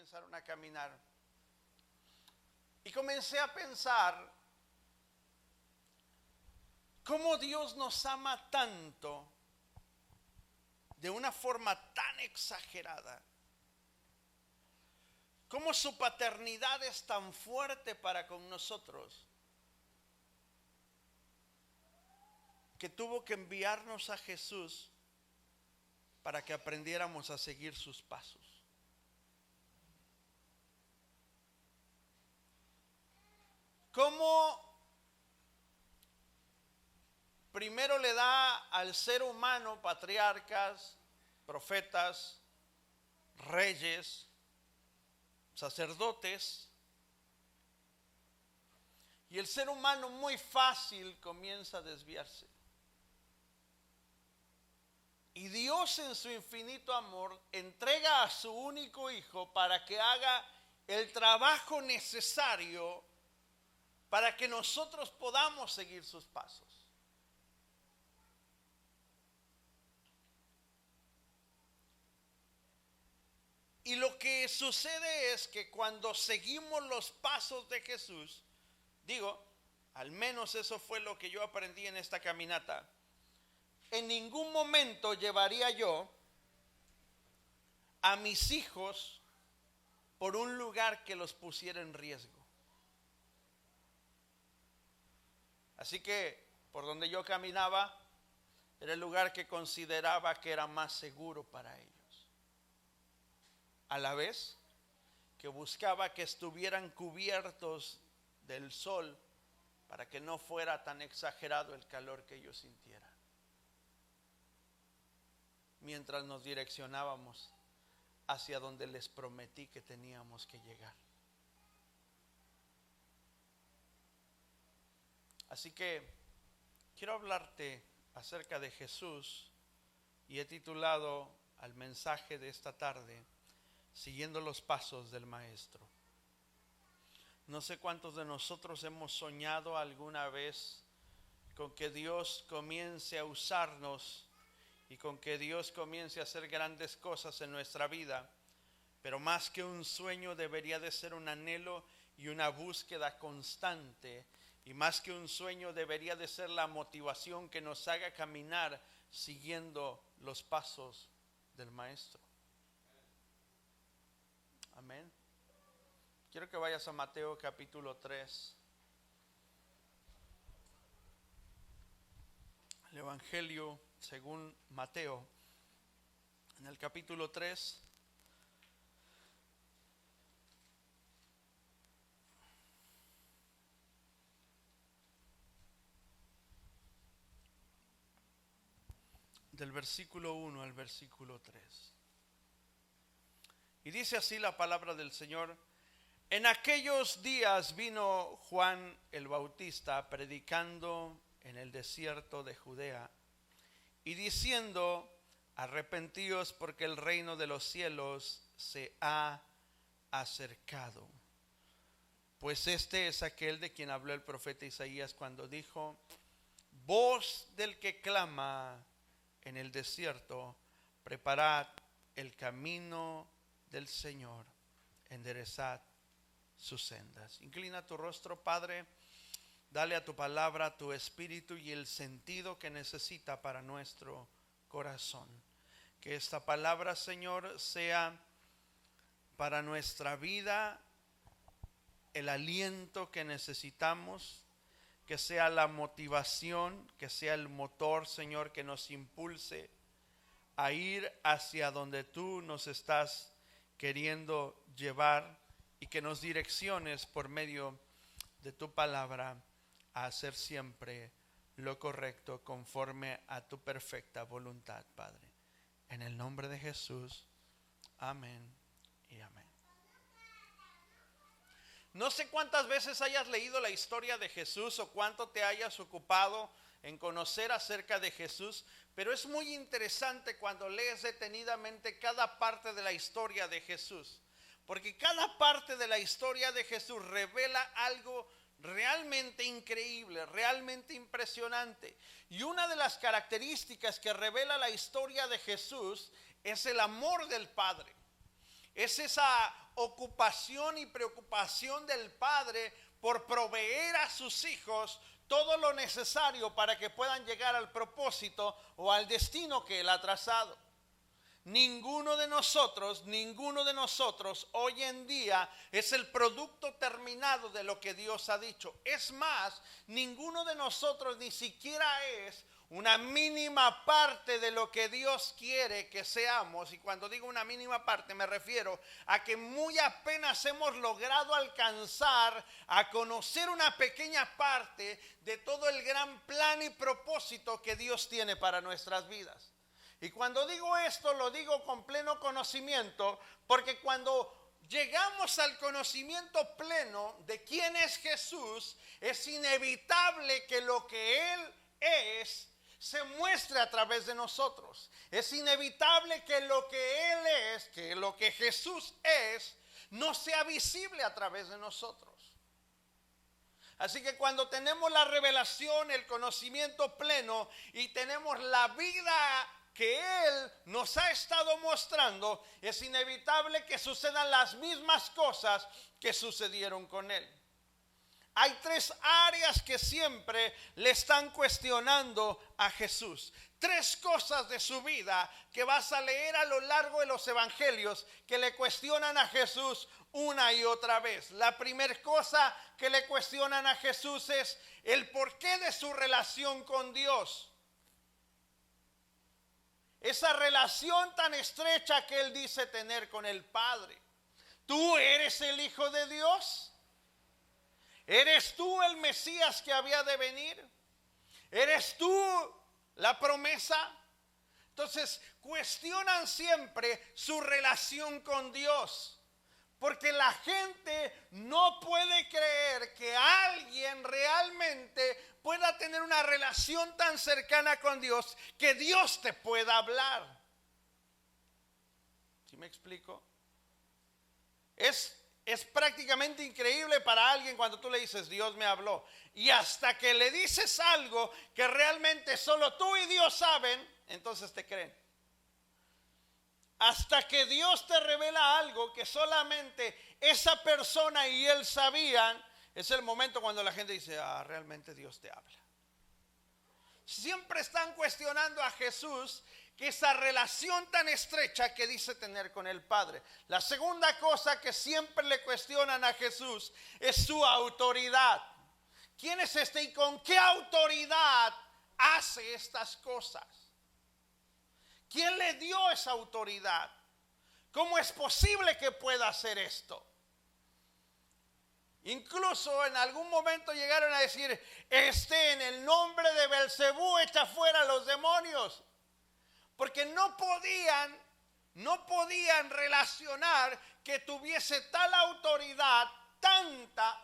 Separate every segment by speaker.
Speaker 1: comenzaron a caminar. Y comencé a pensar cómo Dios nos ama tanto, de una forma tan exagerada. Cómo su paternidad es tan fuerte para con nosotros, que tuvo que enviarnos a Jesús para que aprendiéramos a seguir sus pasos. Cómo primero le da al ser humano patriarcas, profetas, reyes, sacerdotes, y el ser humano muy fácil comienza a desviarse. Y Dios, en su infinito amor, entrega a su único hijo para que haga el trabajo necesario para que nosotros podamos seguir sus pasos. Y lo que sucede es que cuando seguimos los pasos de Jesús, digo, al menos eso fue lo que yo aprendí en esta caminata, en ningún momento llevaría yo a mis hijos por un lugar que los pusiera en riesgo. Así que por donde yo caminaba era el lugar que consideraba que era más seguro para ellos. A la vez que buscaba que estuvieran cubiertos del sol para que no fuera tan exagerado el calor que ellos sintieran, mientras nos direccionábamos hacia donde les prometí que teníamos que llegar. Así que quiero hablarte acerca de Jesús y he titulado al mensaje de esta tarde, Siguiendo los pasos del Maestro. No sé cuántos de nosotros hemos soñado alguna vez con que Dios comience a usarnos y con que Dios comience a hacer grandes cosas en nuestra vida, pero más que un sueño debería de ser un anhelo y una búsqueda constante, y más que un sueño debería de ser la motivación que nos haga caminar siguiendo los pasos del Maestro. Amén. Quiero que vayas a Mateo capítulo 3. El Evangelio según Mateo, en el capítulo 3. Del versículo 1 al versículo 3. Y dice así la palabra del Señor: en aquellos días vino Juan el Bautista predicando en el desierto de Judea y diciendo: arrepentíos porque el reino de los cielos se ha acercado. Pues este es aquel de quien habló el profeta Isaías cuando dijo: voz del que clama en el desierto, preparad el camino del Señor, enderezad sus sendas. Inclina tu rostro, Padre, dale a tu palabra tu espíritu y el sentido que necesita para nuestro corazón. Que esta palabra, Señor, sea para nuestra vida el aliento que necesitamos, que sea la motivación, que sea el motor, Señor, que nos impulse a ir hacia donde tú nos estás queriendo llevar, y que nos direcciones por medio de tu palabra a hacer siempre lo correcto conforme a tu perfecta voluntad, Padre. En el nombre de Jesús, amén y amén. No sé cuántas veces hayas leído la historia de Jesús o cuánto te hayas ocupado en conocer acerca de Jesús, pero es muy interesante cuando lees detenidamente cada parte de la historia de Jesús, porque cada parte de la historia de Jesús revela algo realmente increíble, realmente impresionante. Y una de las características que revela la historia de Jesús es el amor del Padre. Es esa ocupación y preocupación del padre por proveer a sus hijos todo lo necesario para que puedan llegar al propósito o al destino que él ha trazado. Ninguno de nosotros hoy en día es el producto terminado de lo que Dios ha dicho. Es más, ninguno de nosotros ni siquiera es una mínima parte de lo que Dios quiere que seamos. Y cuando digo una mínima parte me refiero a que muy apenas hemos logrado alcanzar a conocer una pequeña parte de todo el gran plan y propósito que Dios tiene para nuestras vidas. Y cuando digo esto, lo digo con pleno conocimiento, porque cuando llegamos al conocimiento pleno de quién es Jesús, es inevitable que lo que Él es se muestre a través de nosotros. Es inevitable que lo que Él es, que lo que Jesús es, no sea visible a través de nosotros. Así que cuando tenemos la revelación, el conocimiento pleno y tenemos la vida que Él nos ha estado mostrando, es inevitable que sucedan las mismas cosas que sucedieron con Él. Hay tres áreas que siempre le están cuestionando a Jesús. Tres cosas de su vida que vas a leer a lo largo de los evangelios que le cuestionan a Jesús una y otra vez. La primera cosa que le cuestionan a Jesús es el porqué de su relación con Dios. Esa relación tan estrecha que Él dice tener con el Padre. ¿Tú eres el Hijo de Dios? ¿Eres tú el Mesías que había de venir? ¿Eres tú la promesa? Entonces cuestionan siempre su relación con Dios, porque la gente no puede creer que alguien realmente pueda tener una relación tan cercana con Dios que Dios te pueda hablar. ¿Sí me explico? Es prácticamente increíble para alguien cuando tú le dices Dios me habló, y hasta que le dices algo que realmente solo tú y Dios saben, entonces te creen. Hasta que Dios te revela algo que solamente esa persona y él sabían, es el momento cuando la gente dice, realmente Dios te habla. Siempre están cuestionando a Jesús que esa relación tan estrecha que dice tener con el Padre. La segunda cosa que siempre le cuestionan a Jesús es su autoridad. ¿Quién es este y con qué autoridad hace estas cosas? ¿Quién le dio esa autoridad? ¿Cómo es posible que pueda hacer esto? Incluso en algún momento llegaron a decir, en el nombre de Belcebú echa fuera a los demonios. Porque no podían relacionar que tuviese tal autoridad, tanta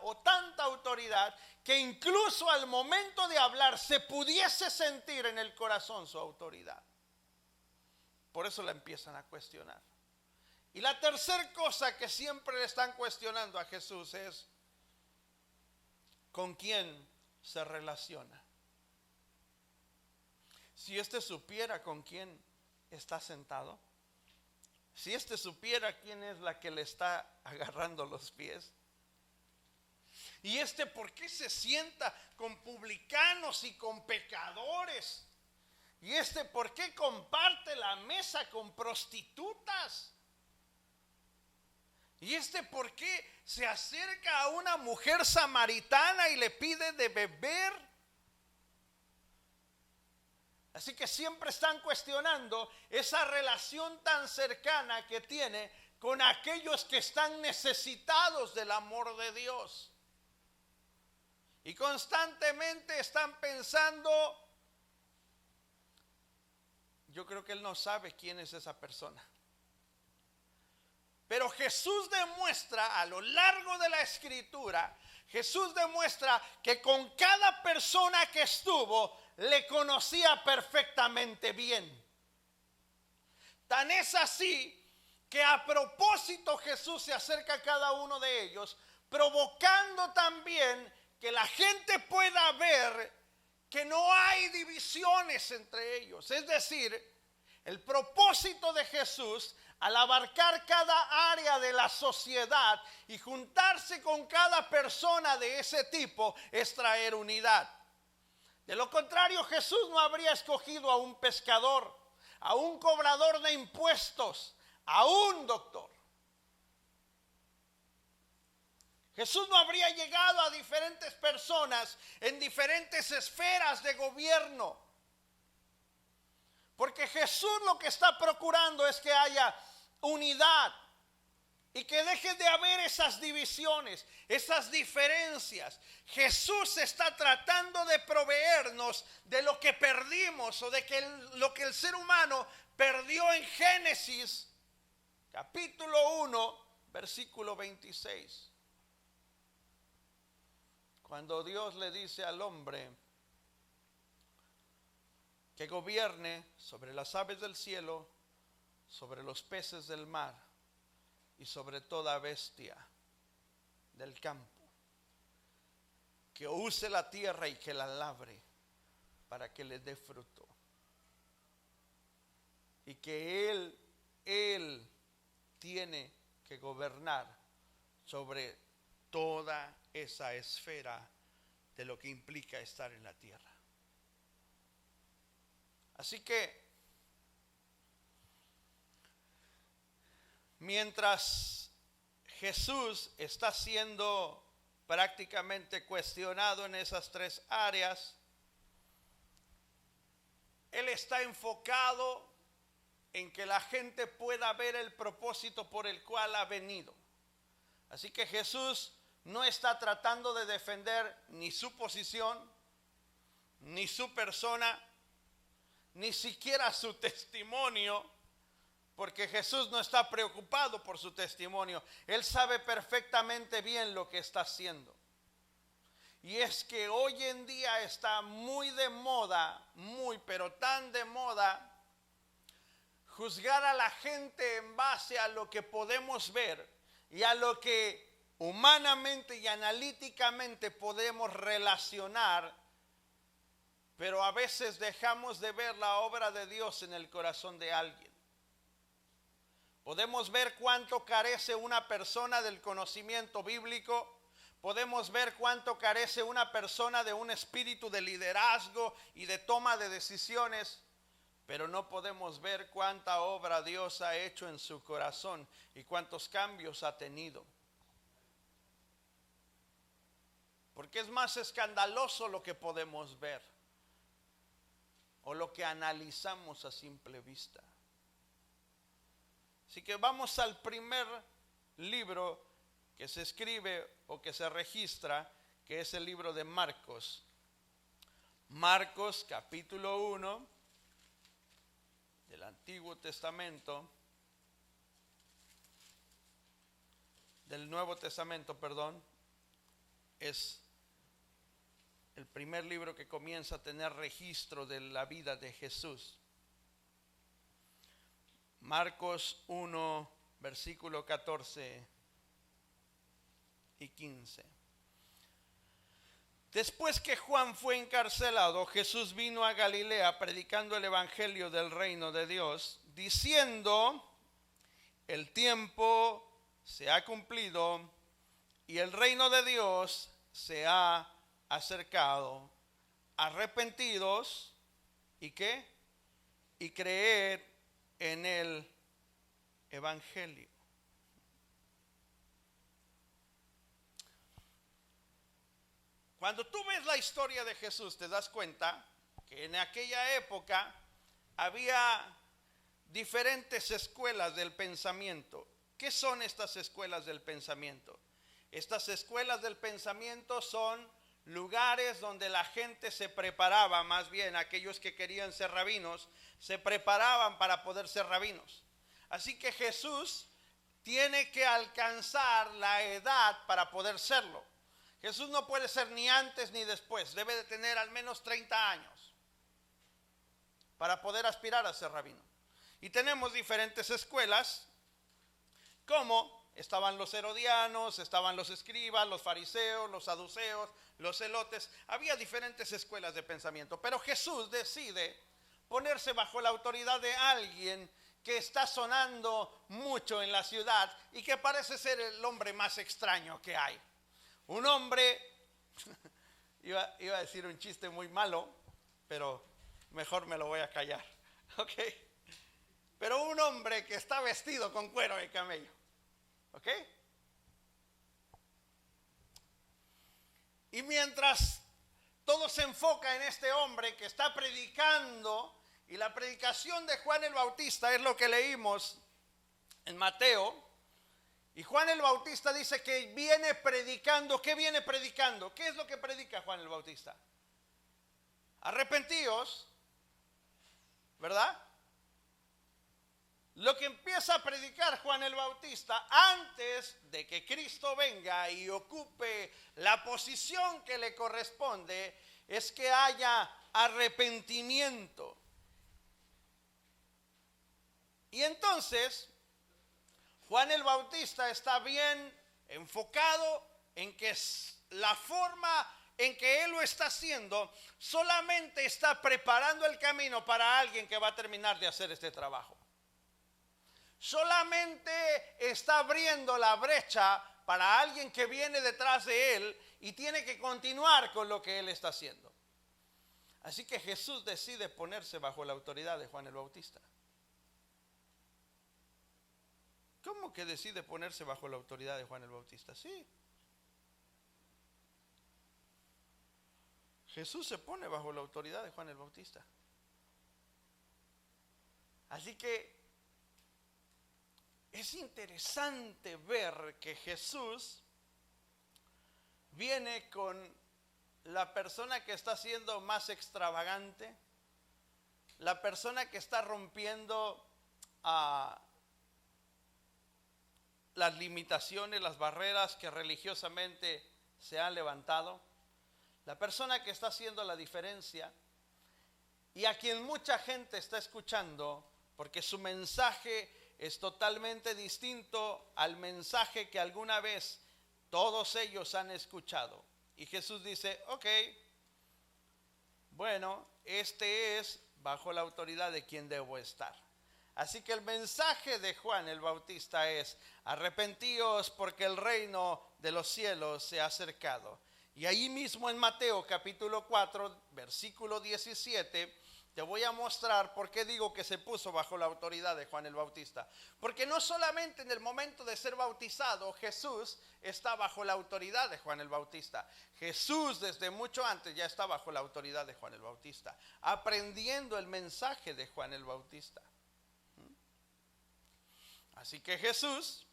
Speaker 1: autoridad, que incluso al momento de hablar se pudiese sentir en el corazón su autoridad. Por eso la empiezan a cuestionar. Y la tercera cosa que siempre le están cuestionando a Jesús es ¿con quién se relaciona? Si supiera con quién está sentado, si supiera quién es la que le está agarrando los pies, y por qué se sienta con publicanos y con pecadores, y por qué comparte la mesa con prostitutas, y por qué se acerca a una mujer samaritana y le pide de beber. Así que siempre están cuestionando esa relación tan cercana que tiene con aquellos que están necesitados del amor de Dios. Y constantemente están pensando, yo creo que Él no sabe quién es esa persona. Pero Jesús demuestra a lo largo de la Escritura, Jesús demuestra que con cada persona que estuvo, le conocía perfectamente bien. Tan es así que a propósito Jesús se acerca a cada uno de ellos, provocando también que la gente pueda ver que no hay divisiones entre ellos. Es decir, el propósito de Jesús al abarcar cada área de la sociedad y juntarse con cada persona de ese tipo, es traer unidad. De lo contrario, Jesús no habría escogido a un pescador, a un cobrador de impuestos, a un doctor. Jesús no habría llegado a diferentes personas en diferentes esferas de gobierno. Porque Jesús lo que está procurando es que haya unidad y que deje de haber esas divisiones, esas diferencias. Jesús está tratando de proveernos de lo que perdimos o de lo que el ser humano perdió en Génesis, capítulo 1, versículo 26. Cuando Dios le dice al hombre que gobierne sobre las aves del cielo, sobre los peces del mar y sobre toda bestia del campo, que use la tierra y que la labre para que le dé fruto, y que Él tiene que gobernar sobre toda esa esfera de lo que implica estar en la tierra. Así que mientras Jesús está siendo prácticamente cuestionado en esas tres áreas, Él está enfocado en que la gente pueda ver el propósito por el cual ha venido. Así que Jesús no está tratando de defender ni su posición, ni su persona, ni siquiera su testimonio, porque Jesús no está preocupado por su testimonio. Él sabe perfectamente bien lo que está haciendo. Y es que hoy en día está muy de moda, pero tan de moda, juzgar a la gente en base a lo que podemos ver y a lo que humanamente y analíticamente podemos relacionar, pero a veces dejamos de ver la obra de Dios en el corazón de alguien. Podemos ver cuánto carece una persona del conocimiento bíblico, podemos ver cuánto carece una persona de un espíritu de liderazgo y de toma de decisiones, pero no podemos ver cuánta obra Dios ha hecho en su corazón y cuántos cambios ha tenido. Porque es más escandaloso lo que podemos ver o lo que analizamos a simple vista. Así que vamos al primer libro que se escribe o que se registra, que es el libro de Marcos. Marcos capítulo 1 del Antiguo Testamento, del Nuevo Testamento, perdón, es el primer libro que comienza a tener registro de la vida de Jesús. Marcos 1, versículo 14 y 15. Después que Juan fue encarcelado, Jesús vino a Galilea predicando el evangelio del reino de Dios, diciendo: el tiempo se ha cumplido y el reino de Dios se ha acercado. Arrepentidos y ¿qué? Y creed en el evangelio. Cuando tú ves la historia de Jesús, te das cuenta que en aquella época había diferentes escuelas del pensamiento. ¿Qué son estas escuelas del pensamiento? Estas escuelas del pensamiento son lugares donde la gente se preparaba, más bien aquellos que querían ser rabinos, se preparaban para poder ser rabinos. Así que Jesús tiene que alcanzar la edad para poder serlo. Jesús no puede ser ni antes ni después, debe de tener al menos 30 años para poder aspirar a ser rabino. Y tenemos diferentes escuelas, como estaban los herodianos, estaban los escribas, los fariseos, los saduceos, los celotes. Había diferentes escuelas de pensamiento, pero Jesús decide ponerse bajo la autoridad de alguien que está sonando mucho en la ciudad y que parece ser el hombre más extraño que hay. Un hombre, iba a decir un chiste muy malo, pero mejor me lo voy a callar, ¿ok? Pero un hombre que está vestido con cuero de camello, ¿ok? Y mientras todo se enfoca en este hombre que está predicando, y la predicación de Juan el Bautista es lo que leímos en Mateo, y Juan el Bautista dice que viene predicando. ¿Qué viene predicando? ¿Qué es lo que predica Juan el Bautista? Arrepentíos, ¿verdad? Lo que empieza a predicar Juan el Bautista antes de que Cristo venga y ocupe la posición que le corresponde es que haya arrepentimiento. Y entonces Juan el Bautista está bien enfocado en que la forma en que él lo está haciendo solamente está preparando el camino para alguien que va a terminar de hacer este trabajo. Solamente está abriendo la brecha para alguien que viene detrás de él y tiene que continuar con lo que él está haciendo. Así que Jesús decide ponerse bajo la autoridad de Juan el Bautista. ¿Cómo que decide ponerse bajo la autoridad de Juan el Bautista? Sí. Jesús se pone bajo la autoridad de Juan el Bautista. Así que es interesante ver que Jesús viene con la persona que está siendo más extravagante, la persona que está rompiendo las limitaciones, las barreras que religiosamente se han levantado, la persona que está haciendo la diferencia y a quien mucha gente está escuchando porque su mensaje es totalmente distinto al mensaje que alguna vez todos ellos han escuchado. Y Jesús dice, ok, bueno, este es bajo la autoridad de quien debo estar. Así que el mensaje de Juan el Bautista es: arrepentíos porque el reino de los cielos se ha acercado. Y ahí mismo en Mateo capítulo 4, versículo 17, te voy a mostrar por qué digo que se puso bajo la autoridad de Juan el Bautista. Porque no solamente en el momento de ser bautizado Jesús está bajo la autoridad de Juan el Bautista. Jesús desde mucho antes ya está bajo la autoridad de Juan el Bautista, aprendiendo el mensaje de Juan el Bautista. Así que Jesús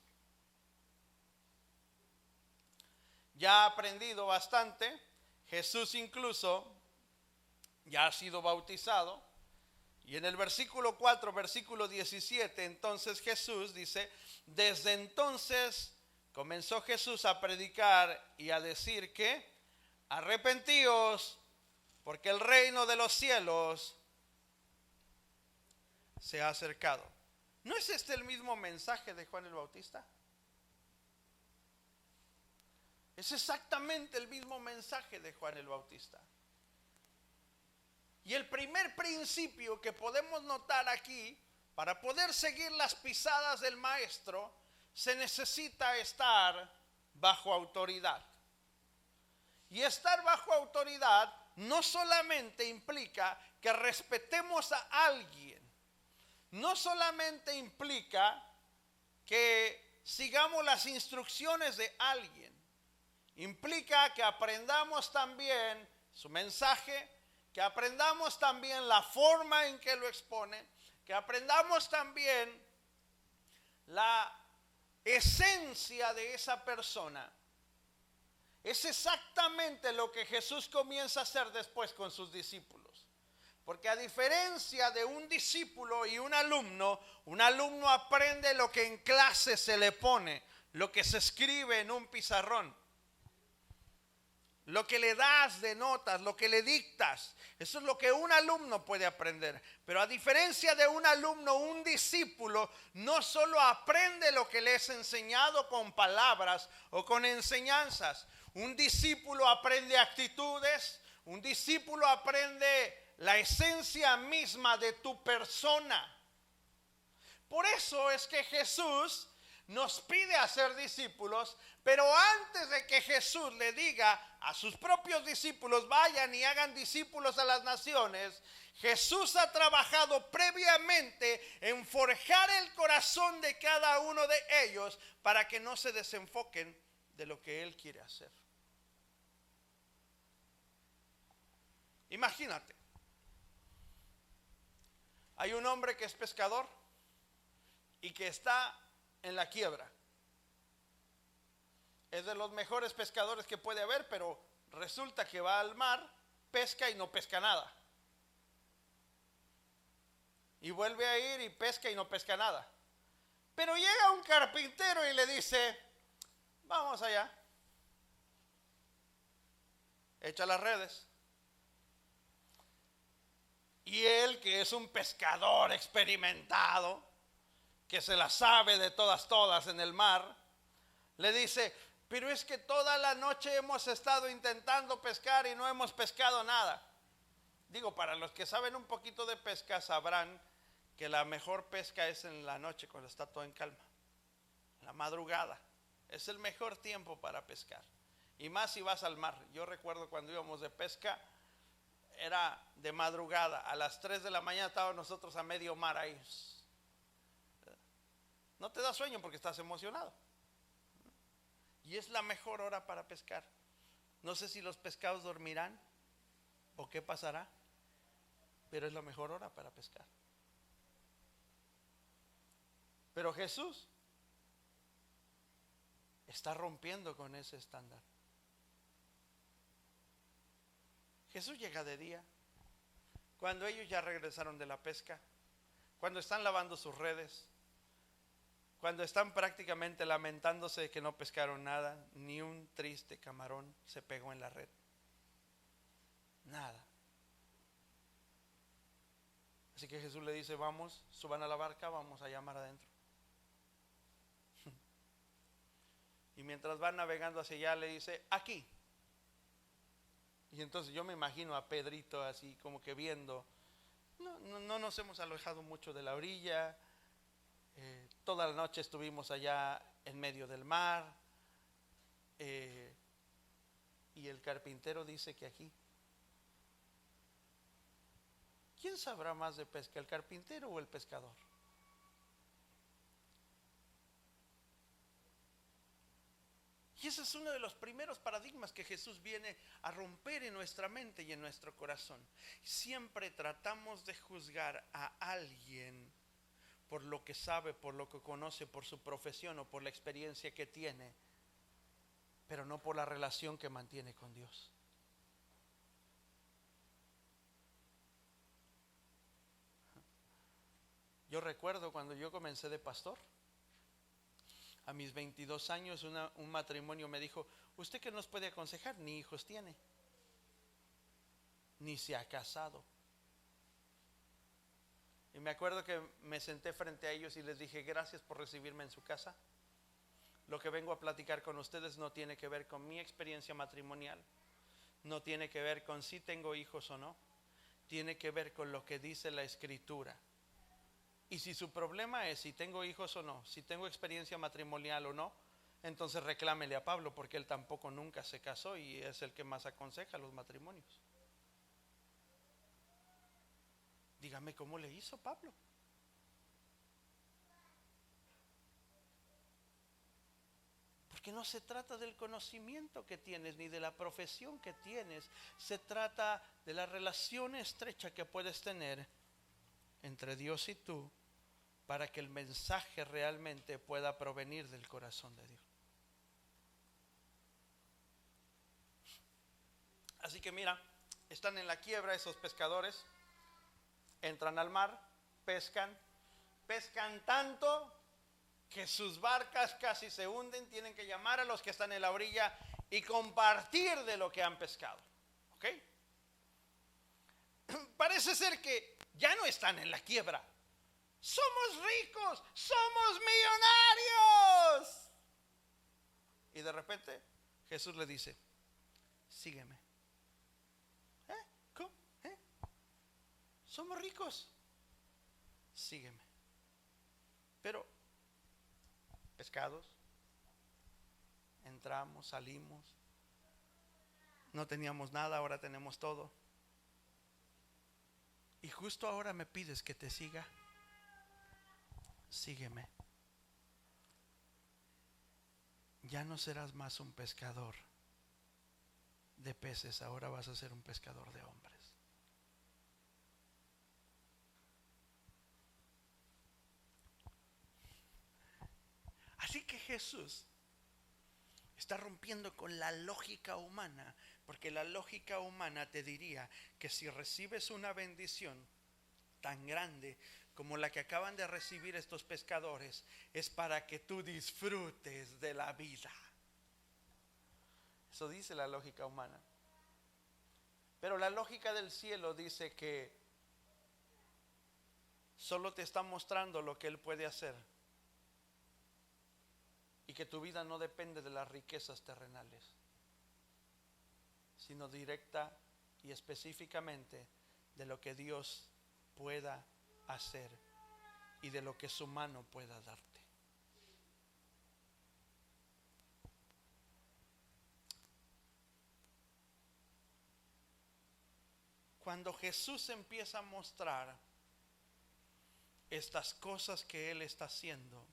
Speaker 1: ya ha aprendido bastante. Jesús incluso ya ha sido bautizado. Y en el versículo 4, versículo 17, entonces Jesús dice: desde entonces comenzó Jesús a predicar y a decir que arrepentíos porque el reino de los cielos se ha acercado. ¿No es este el mismo mensaje de Juan el Bautista? Es exactamente el mismo mensaje de Juan el Bautista. Y el primer principio que podemos notar aquí, para poder seguir las pisadas del maestro, se necesita estar bajo autoridad. Y estar bajo autoridad no solamente implica que respetemos a alguien, no solamente implica que sigamos las instrucciones de alguien, implica que aprendamos también su mensaje, que aprendamos también la forma en que lo expone, que aprendamos también la esencia de esa persona. Es exactamente lo que Jesús comienza a hacer después con sus discípulos. Porque a diferencia de un discípulo y un alumno aprende lo que en clase se le pone, lo que se escribe en un pizarrón, lo que le das de notas, lo que le dictas. Eso es lo que un alumno puede aprender. Pero a diferencia de un alumno, un discípulo no solo aprende lo que le es enseñado con palabras o con enseñanzas. Un discípulo aprende actitudes, un discípulo aprende la esencia misma de tu persona. Por eso es que Jesús nos pide hacer discípulos, pero antes de que Jesús le diga a sus propios discípulos, vayan y hagan discípulos a las naciones, Jesús ha trabajado previamente en forjar el corazón de cada uno de ellos para que no se desenfoquen de lo que Él quiere hacer. Imagínate, hay un hombre que es pescador y que está en la quiebra. Es de los mejores pescadores que puede haber, pero resulta que va al mar, pesca y no pesca nada. Y vuelve a ir y pesca y no pesca nada. Pero llega un carpintero y le dice, vamos allá, echa las redes. Y él, que es un pescador experimentado, que se la sabe de todas en el mar, le dice, pero es que toda la noche hemos estado intentando pescar y no hemos pescado nada. Digo, para los que saben un poquito de pesca sabrán que la mejor pesca es en la noche cuando está todo en calma, en la madrugada. Es el mejor tiempo para pescar. Y más si vas al mar. Yo recuerdo cuando íbamos de pesca, era de madrugada, a las 3 de la mañana estábamos nosotros a medio mar ahí. No te da sueño porque estás emocionado. Y es la mejor hora para pescar. No sé si los pescados dormirán o qué pasará, pero es la mejor hora para pescar. Pero Jesús está rompiendo con ese estándar. Jesús llega de día, cuando ellos ya regresaron de la pesca, cuando están lavando sus redes, cuando están prácticamente lamentándose de que no pescaron nada, ni un triste camarón se pegó en la red. Nada. Así que Jesús le dice, vamos, suban a la barca, vamos allá mar adentro. Y mientras van navegando hacia allá le dice, aquí. Y entonces yo me imagino a Pedrito así como que viendo, no nos hemos alejado mucho de la orilla, toda la noche estuvimos allá en medio del mar, y el carpintero dice que aquí. ¿Quién sabrá más de pesca, el carpintero o el pescador? Y ese es uno de los primeros paradigmas que Jesús viene a romper en nuestra mente y en nuestro corazón. Siempre tratamos de juzgar a alguien por lo que sabe, por lo que conoce, por su profesión o por la experiencia que tiene, pero no por la relación que mantiene con Dios. Yo recuerdo cuando yo comencé de pastor, a mis 22 años un matrimonio me dijo, ¿usted qué nos puede aconsejar? Ni hijos tiene, ni se ha casado. Y me acuerdo que me senté frente a ellos y les dije, gracias por recibirme en su casa. Lo que vengo a platicar con ustedes no tiene que ver con mi experiencia matrimonial, no tiene que ver con si tengo hijos o no, tiene que ver con lo que dice la Escritura. Y si su problema es si tengo hijos o no, si tengo experiencia matrimonial o no, entonces reclámele a Pablo, porque él tampoco nunca se casó y es el que más aconseja los matrimonios. Dígame cómo le hizo Pablo. Porque no se trata del conocimiento que tienes ni de la profesión que tienes, se trata de la relación estrecha que puedes tener entre Dios y tú, para que el mensaje realmente pueda provenir del corazón de Dios. Así que mira, están en la quiebra esos pescadores, entran al mar, pescan tanto que sus barcas casi se hunden, tienen que llamar a los que están en la orilla y compartir de lo que han pescado. ¿Ok? Parece ser que ya no están en la quiebra. Somos ricos, somos millonarios. Y de repente Jesús le dice, sígueme. ¿Cómo? Somos ricos, sígueme. Pero pescados, entramos, salimos, no teníamos nada, ahora tenemos todo. Y justo ahora me pides que te siga. Sígueme. Ya no serás más un pescador de peces, ahora vas a ser un pescador de hombres. Así que Jesús está rompiendo con la lógica humana, porque la lógica humana te diría que si recibes una bendición tan grande como la que acaban de recibir estos pescadores, es para que tú disfrutes de la vida. Eso dice la lógica humana. Pero la lógica del cielo dice que solo te está mostrando lo que Él puede hacer, y que tu vida no depende de las riquezas terrenales, sino directa y específicamente de lo que Dios pueda hacer y de lo que su mano pueda darte. Cuando Jesús empieza a mostrar estas cosas que Él está haciendo,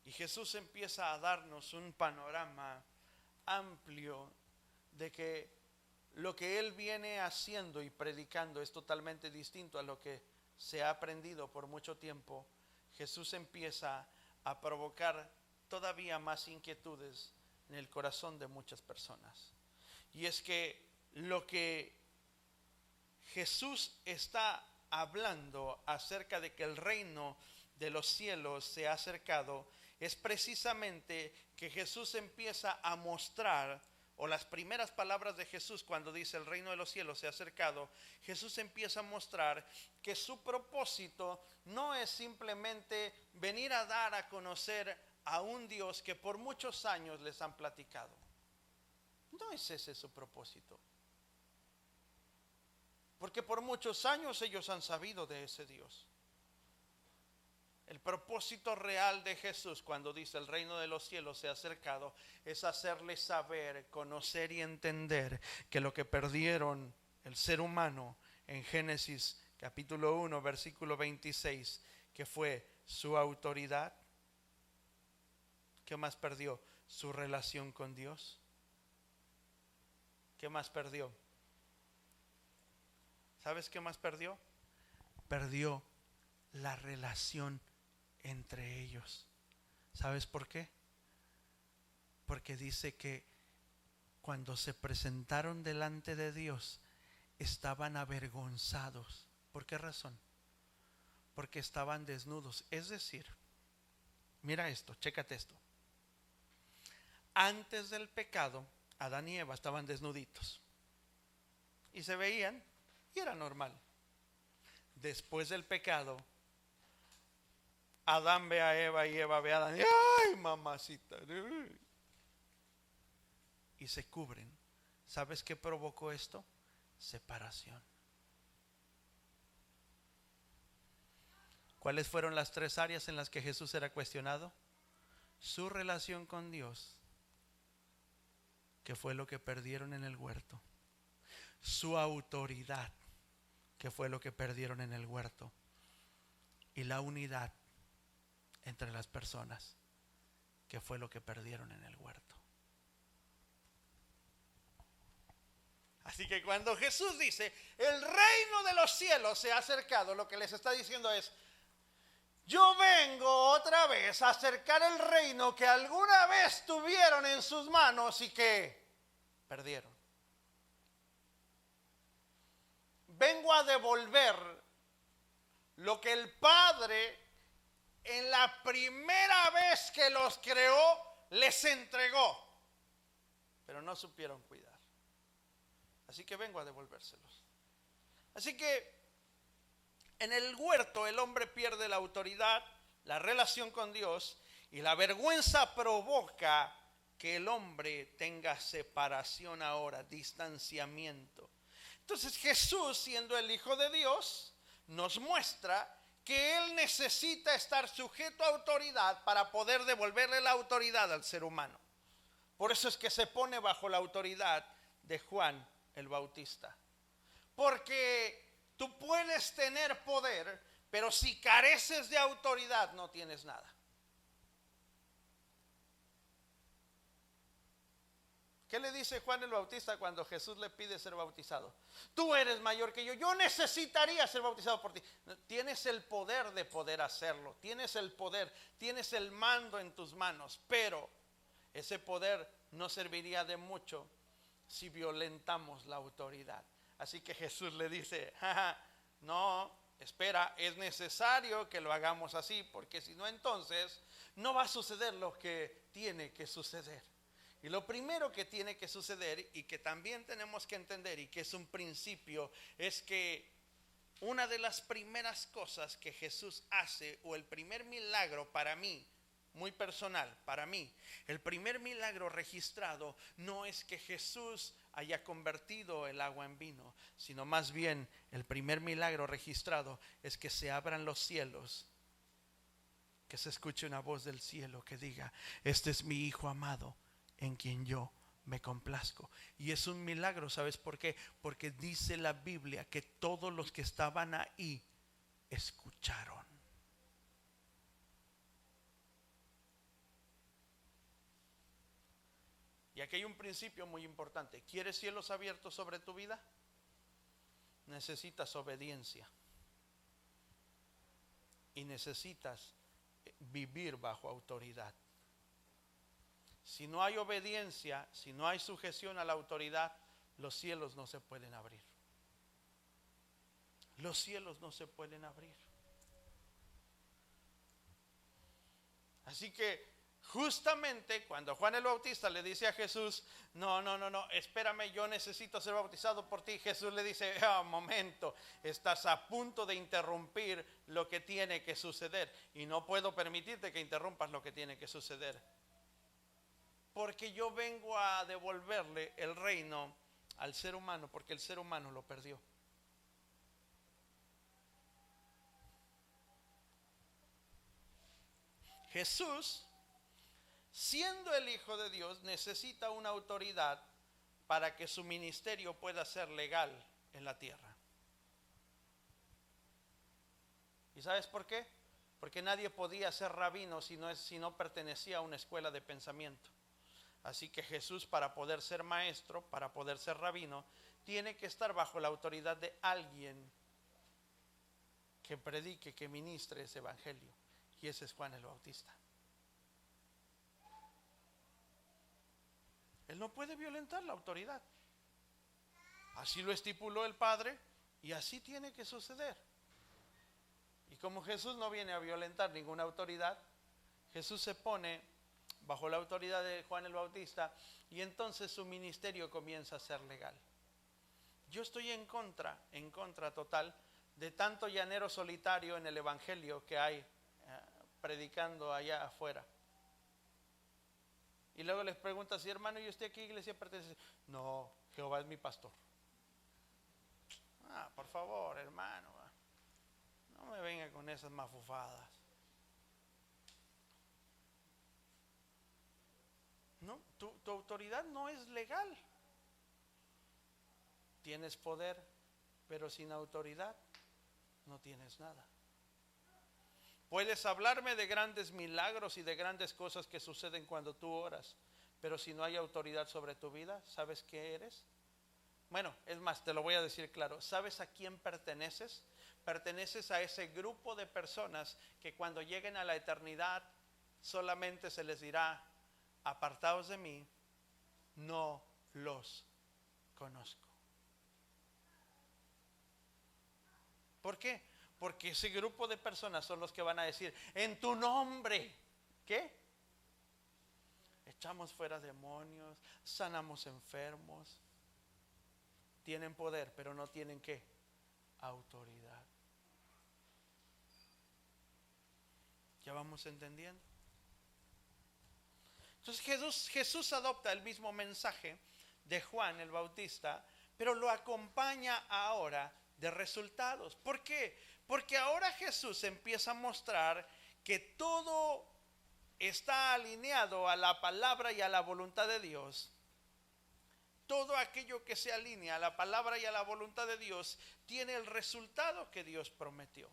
Speaker 1: y Jesús empieza a darnos un panorama amplio de que lo que Él viene haciendo y predicando es totalmente distinto a lo que se ha aprendido por mucho tiempo, Jesús empieza a provocar todavía más inquietudes en el corazón de muchas personas. Y es que lo que Jesús está hablando acerca de que el reino de los cielos se ha acercado, es precisamente que Jesús empieza a mostrar, o las primeras palabras de Jesús cuando dice el reino de los cielos se ha acercado, Jesús empieza a mostrar que su propósito no es simplemente venir a dar a conocer a un Dios que por muchos años les han platicado. No es ese su propósito. Porque por muchos años ellos han sabido de ese Dios. El propósito real de Jesús cuando dice el reino de los cielos se ha acercado es hacerles saber, conocer y entender que lo que perdieron el ser humano en Génesis capítulo 1 versículo 26, que fue su autoridad. ¿Qué más perdió? Su relación con Dios. ¿Qué más perdió? ¿Sabes qué más perdió? Perdió la relación entre ellos. ¿Sabes por qué? Porque dice que cuando se presentaron delante de Dios estaban avergonzados. ¿Por qué razón? Porque estaban desnudos. Es decir, mira esto, chécate esto. Antes del pecado, Adán y Eva estaban desnuditos y se veían y era normal. Después del pecado, Adán ve a Eva y Eva ve a Adán y ¡ay, mamacita! Y se cubren. ¿Sabes qué provocó esto? Separación. ¿Cuáles fueron las tres áreas en las que Jesús era cuestionado? Su relación con Dios, que fue lo que perdieron en el huerto. Su autoridad, que fue lo que perdieron en el huerto. Y la unidad entre las personas, que fue lo que perdieron en el huerto. Así que cuando Jesús dice el reino de los cielos se ha acercado, lo que les está diciendo es: yo vengo otra vez a acercar el reino que alguna vez tuvieron en sus manos y que perdieron. Vengo a devolver lo que el Padre en la primera vez que los creó les entregó, pero no supieron cuidar. Así que vengo a devolvérselos. Así que en el huerto el hombre pierde la autoridad, la relación con Dios, y la vergüenza provoca que el hombre tenga separación ahora, distanciamiento. Entonces Jesús, siendo el Hijo de Dios, nos muestra que él necesita estar sujeto a autoridad para poder devolverle la autoridad al ser humano. Por eso es que se pone bajo la autoridad de Juan el Bautista. Porque tú puedes tener poder, pero si careces de autoridad no tienes nada. ¿Qué le dice Juan el Bautista cuando Jesús le pide ser bautizado? Tú eres mayor que yo necesitaría ser bautizado por ti. Tienes el poder de poder hacerlo, tienes el poder, tienes el mando en tus manos, pero ese poder no serviría de mucho si violentamos la autoridad. Así que Jesús le dice, no, espera, es necesario que lo hagamos así, porque si no entonces no va a suceder lo que tiene que suceder. Y lo primero que tiene que suceder y que también tenemos que entender y que es un principio es que una de las primeras cosas que Jesús hace, o el primer milagro para mí, muy personal, para mí, el primer milagro registrado no es que Jesús haya convertido el agua en vino, sino más bien el primer milagro registrado es que se abran los cielos, que se escuche una voz del cielo que diga, este es mi Hijo amado, en quien yo me complazco. Y es un milagro, ¿sabes por qué? Porque dice la Biblia que todos los que estaban ahí escucharon. Y aquí hay un principio muy importante. ¿Quieres cielos abiertos sobre tu vida? Necesitas obediencia. Y necesitas vivir bajo autoridad. Si no hay obediencia, si no hay sujeción a la autoridad, los cielos no se pueden abrir. Los cielos no se pueden abrir. Así que justamente cuando Juan el Bautista le dice a Jesús, no, espérame, yo necesito ser bautizado por ti. Jesús le dice, momento, estás a punto de interrumpir lo que tiene que suceder. Y no puedo permitirte que interrumpas lo que tiene que suceder. Porque yo vengo a devolverle el reino al ser humano, porque el ser humano lo perdió. Jesús, siendo el Hijo de Dios, necesita una autoridad para que su ministerio pueda ser legal en la tierra. ¿Y sabes por qué? Porque nadie podía ser rabino si no pertenecía a una escuela de pensamiento. Así que Jesús, para poder ser maestro, para poder ser rabino, tiene que estar bajo la autoridad de alguien que predique, que ministre ese evangelio. Y ese es Juan el Bautista. Él no puede violentar la autoridad. Así lo estipuló el Padre y así tiene que suceder. Y como Jesús no viene a violentar ninguna autoridad, Jesús se pone bajo la autoridad de Juan el Bautista y entonces su ministerio comienza a ser legal. Yo estoy en contra total de tanto llanero solitario en el evangelio que hay predicando allá afuera. Y luego les pregunta, si hermano, ¿y usted a qué iglesia pertenece? No, Jehová es mi pastor. Por favor, hermano, no me venga con esas mafufadas. No, tu autoridad no es legal. Tienes poder, pero sin autoridad no tienes nada. Puedes hablarme de grandes milagros y de grandes cosas que suceden cuando tú oras, pero si no hay autoridad sobre tu vida, ¿sabes qué eres? Bueno, es más, te lo voy a decir claro. ¿Sabes a quién perteneces? Perteneces a ese grupo de personas que cuando lleguen a la eternidad solamente se les dirá, apartaos de mí, no los conozco. ¿Por qué? Porque ese grupo de personas son los que van a decir, en tu nombre, ¿qué? Echamos fuera demonios, sanamos enfermos. Tienen poder, pero no tienen ¿qué? Autoridad. ¿Ya vamos entendiendo? Entonces Jesús adopta el mismo mensaje de Juan el Bautista, pero lo acompaña ahora de resultados. ¿Por qué? Porque ahora Jesús empieza a mostrar que todo está alineado a la palabra y a la voluntad de Dios. Todo aquello que se alinea a la palabra y a la voluntad de Dios tiene el resultado que Dios prometió.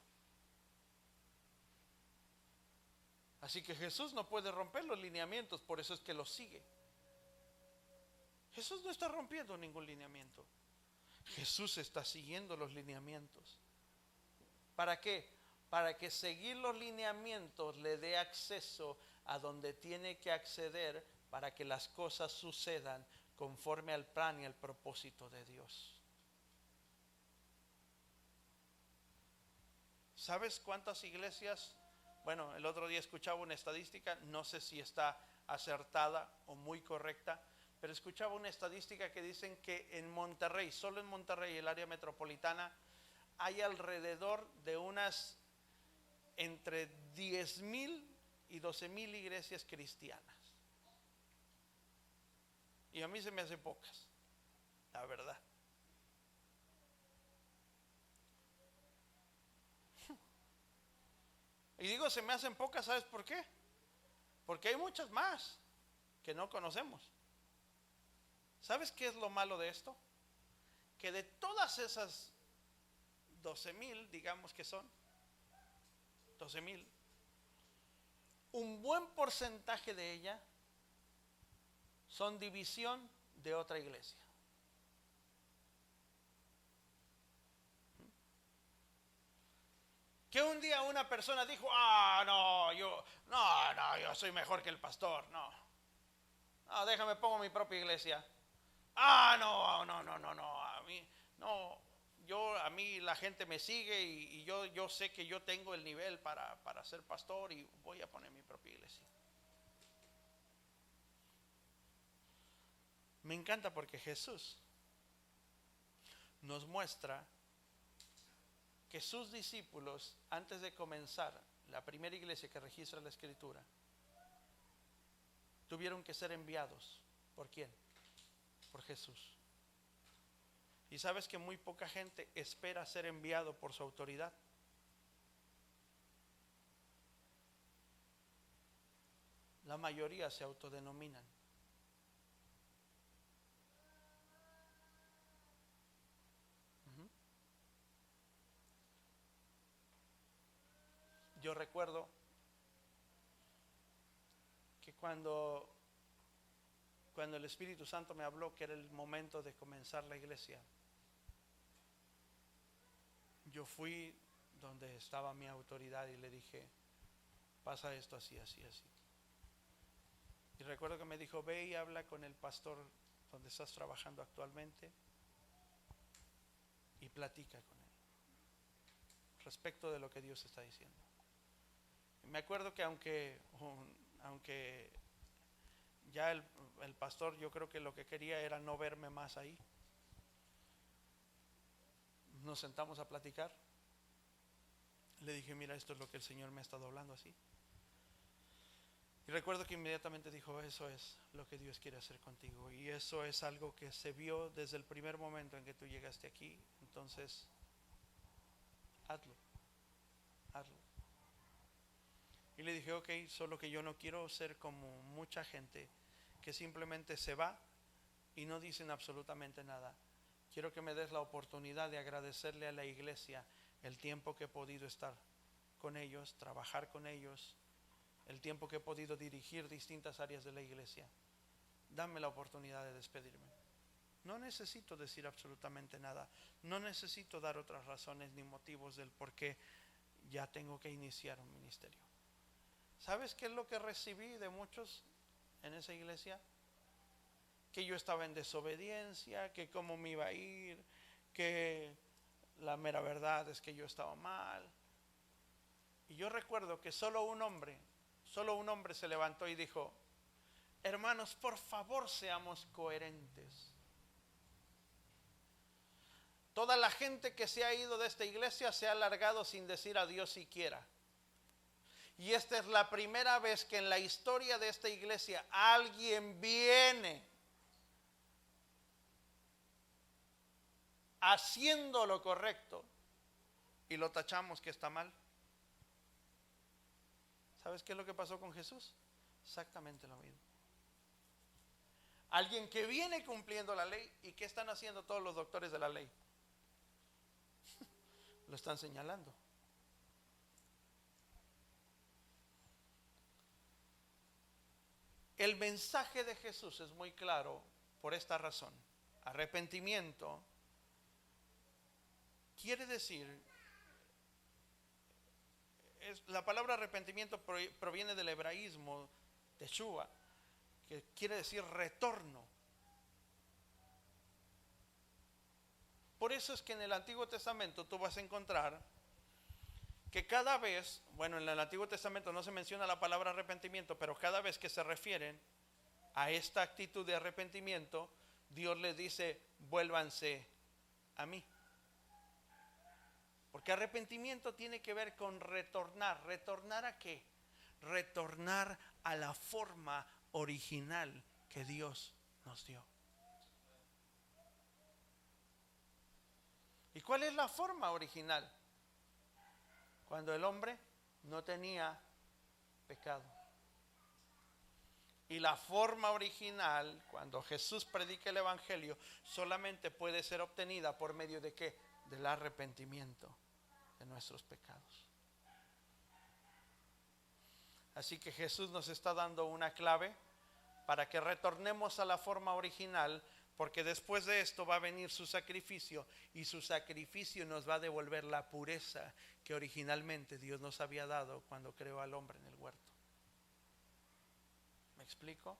Speaker 1: Así que Jesús no puede romper los lineamientos, por eso es que los sigue. Jesús no está rompiendo ningún lineamiento. Jesús está siguiendo los lineamientos. ¿Para qué? Para que seguir los lineamientos le dé acceso a donde tiene que acceder para que las cosas sucedan conforme al plan y al propósito de Dios. ¿Sabes cuántas iglesias? Bueno, el otro día escuchaba una estadística, no sé si está acertada o muy correcta, pero escuchaba una estadística que dicen que en Monterrey, solo en Monterrey, el área metropolitana, hay alrededor de unas entre 10,000 y 12,000 iglesias cristianas. Y a mí se me hace pocas, la verdad. Y digo se me hacen pocas, ¿sabes por qué? Porque hay muchas más que no conocemos. ¿Sabes qué es lo malo de esto? Que de todas esas 12,000, digamos que son 12,000, un buen porcentaje de ella son división de otra iglesia. Que un día una persona dijo, yo soy mejor que el pastor, no, déjame pongo mi propia iglesia. No, a mí, no, a mí la gente me sigue y yo sé que yo tengo el nivel para ser pastor y voy a poner mi propia iglesia. Me encanta porque Jesús nos muestra que sus discípulos, antes de comenzar la primera iglesia que registra la Escritura, tuvieron que ser enviados. ¿Por quién? Por Jesús. Y sabes que muy poca gente espera ser enviado por su autoridad. La mayoría se autodenominan. Yo recuerdo que cuando el Espíritu Santo me habló que era el momento de comenzar la iglesia, yo fui donde estaba mi autoridad y le dije, pasa esto así, así, así. Y recuerdo que me dijo, ve y habla con el pastor donde estás trabajando actualmente y platica con él respecto de lo que Dios está diciendo. Y me acuerdo que aunque ya el pastor, yo creo que lo que quería era no verme más ahí, nos sentamos a platicar. Le dije, mira, esto es lo que el Señor me ha estado hablando así. Y recuerdo que inmediatamente dijo, eso es lo que Dios quiere hacer contigo. Y eso es algo que se vio desde el primer momento en que tú llegaste aquí. Entonces, hazlo. Y le dije, ok, solo que yo no quiero ser como mucha gente que simplemente se va y no dicen absolutamente nada. Quiero que me des la oportunidad de agradecerle a la iglesia el tiempo que he podido estar con ellos, trabajar con ellos, el tiempo que he podido dirigir distintas áreas de la iglesia. Dame la oportunidad de despedirme. No necesito decir absolutamente nada. No necesito dar otras razones ni motivos del por qué ya tengo que iniciar un ministerio. ¿Sabes qué es lo que recibí de muchos en esa iglesia? Que yo estaba en desobediencia, que cómo me iba a ir, que la mera verdad es que yo estaba mal. Y yo recuerdo que solo un hombre se levantó y dijo, hermanos, por favor seamos coherentes. Toda la gente que se ha ido de esta iglesia se ha largado sin decir adiós siquiera. Y esta es la primera vez que en la historia de esta iglesia alguien viene haciendo lo correcto y lo tachamos que está mal. ¿Sabes qué es lo que pasó con Jesús? Exactamente lo mismo. Alguien que viene cumpliendo la ley. ¿Y qué están haciendo todos los doctores de la ley? Lo están señalando. El mensaje de Jesús es muy claro por esta razón. Arrepentimiento quiere decir, la palabra arrepentimiento proviene del hebraísmo teshuvah, que quiere decir retorno. Por eso es que en el Antiguo Testamento tú vas a encontrar que cada vez, bueno, en el Antiguo Testamento no se menciona la palabra arrepentimiento, pero cada vez que se refieren a esta actitud de arrepentimiento, Dios les dice, vuélvanse a mí. Porque arrepentimiento tiene que ver con retornar. ¿Retornar a qué? Retornar a la forma original que Dios nos dio. ¿Y cuál es la forma original? Cuando el hombre no tenía pecado. Y la forma original, cuando Jesús predica el Evangelio, solamente puede ser obtenida por medio de ¿qué? Del arrepentimiento de nuestros pecados. Así que Jesús nos está dando una clave para que retornemos a la forma original, porque después de esto va a venir su sacrificio, y su sacrificio nos va a devolver la pureza que originalmente Dios nos había dado cuando creó al hombre en el huerto. ¿Me explico?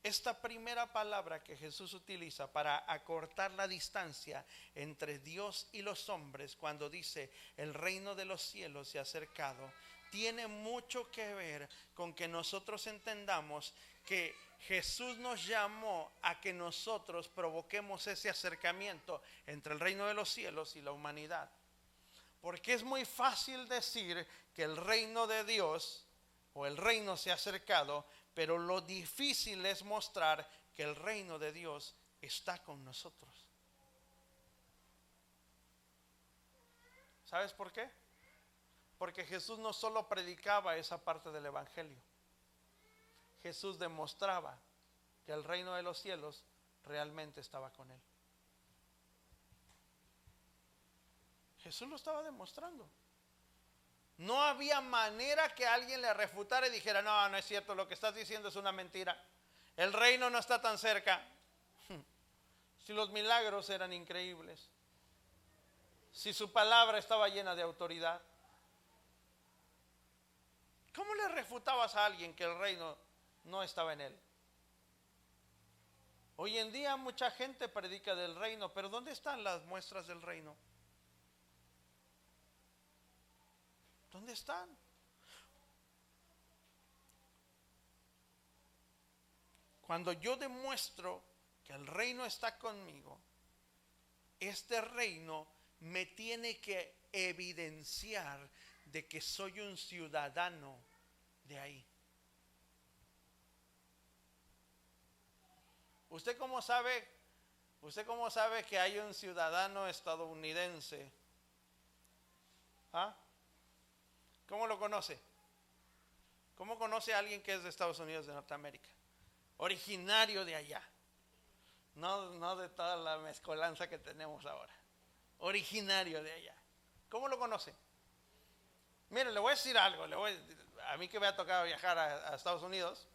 Speaker 1: Esta primera palabra que Jesús utiliza para acortar la distancia entre Dios y los hombres, cuando dice el reino de los cielos se ha acercado, tiene mucho que ver con que nosotros entendamos que Jesús nos llamó a que nosotros provoquemos ese acercamiento entre el reino de los cielos y la humanidad. Porque es muy fácil decir que el reino de Dios o el reino se ha acercado, pero lo difícil es mostrar que el reino de Dios está con nosotros. ¿Sabes por qué? Porque Jesús no solo predicaba esa parte del Evangelio. Jesús demostraba que el reino de los cielos realmente estaba con él. Jesús lo estaba demostrando. No había manera que alguien le refutara y dijera, no, no es cierto, lo que estás diciendo es una mentira. El reino no está tan cerca. Si los milagros eran increíbles, si su palabra estaba llena de autoridad, ¿cómo le refutabas a alguien que el reino no estaba en él? Hoy en día mucha gente predica del reino, pero ¿dónde están las muestras del reino? ¿Dónde están? Cuando yo demuestro que el reino está conmigo, este reino me tiene que evidenciar de que soy un ciudadano de ahí. ¿Usted cómo sabe que hay un ciudadano estadounidense? ¿Ah? ¿Cómo lo conoce? ¿Cómo conoce a alguien que es de Estados Unidos de Norteamérica? Originario de allá. No de toda la mezcolanza que tenemos ahora. Originario de allá. ¿Cómo lo conoce? Mire, le voy a decir algo. A mí que me ha tocado viajar a Estados Unidos,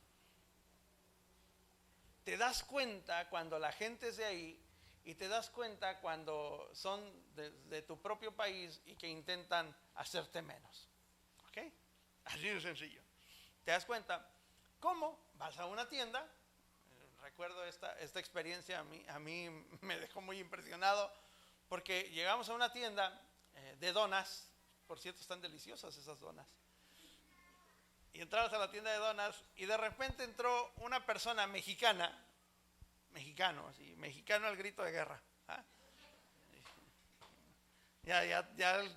Speaker 1: te das cuenta cuando la gente es de ahí, y te das cuenta cuando son de tu propio país y que intentan hacerte menos. ¿Ok? Así de sencillo. ¿Te das cuenta? ¿Cómo? Vas a una tienda. Recuerdo esta experiencia, a mí me dejó muy impresionado, porque llegamos a una tienda de donas. Por cierto, están deliciosas esas donas. Y entramos a la tienda de donas y de repente entró una persona mexicano al grito de guerra. ¿Ah? Ya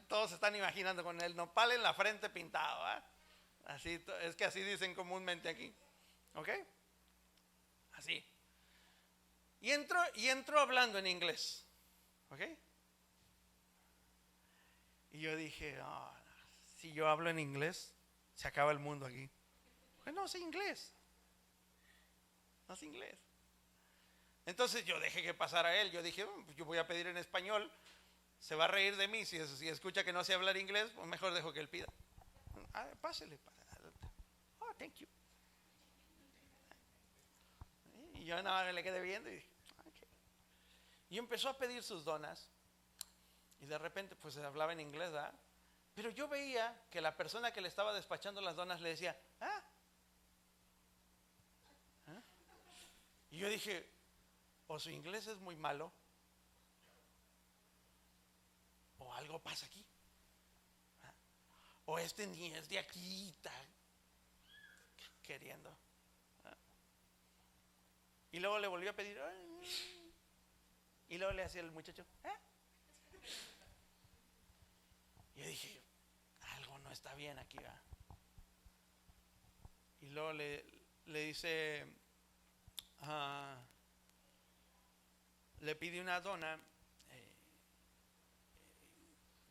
Speaker 1: todos se están imaginando con el nopal en la frente pintado. ¿Ah? Así, es que así dicen comúnmente aquí. ¿Ok? Así. Y entró hablando en inglés. ¿Ok? Y yo dije, si yo hablo en inglés, se acaba el mundo aquí. Pues no sé inglés. No sé inglés. Entonces yo dejé que pasara él. Yo dije, pues yo voy a pedir en español. Se va a reír de mí. Si escucha que no sé hablar inglés, pues mejor dejo que él pida. Pásele. Oh, thank you. Y yo nada más le quedé viendo y dije, okay. Y empezó a pedir sus donas. Y de repente pues se hablaba en inglés, ¿verdad? Pero yo veía que la persona que le estaba despachando las donas le decía, ¿ah? Y yo dije, o su inglés es muy malo, o algo pasa aquí. O este ni es de aquí, está queriendo. Y luego le volvió a pedir, y luego le hacía el muchacho, Y yo dije, algo no está bien aquí, ¿va? Y luego le dice, le pide una dona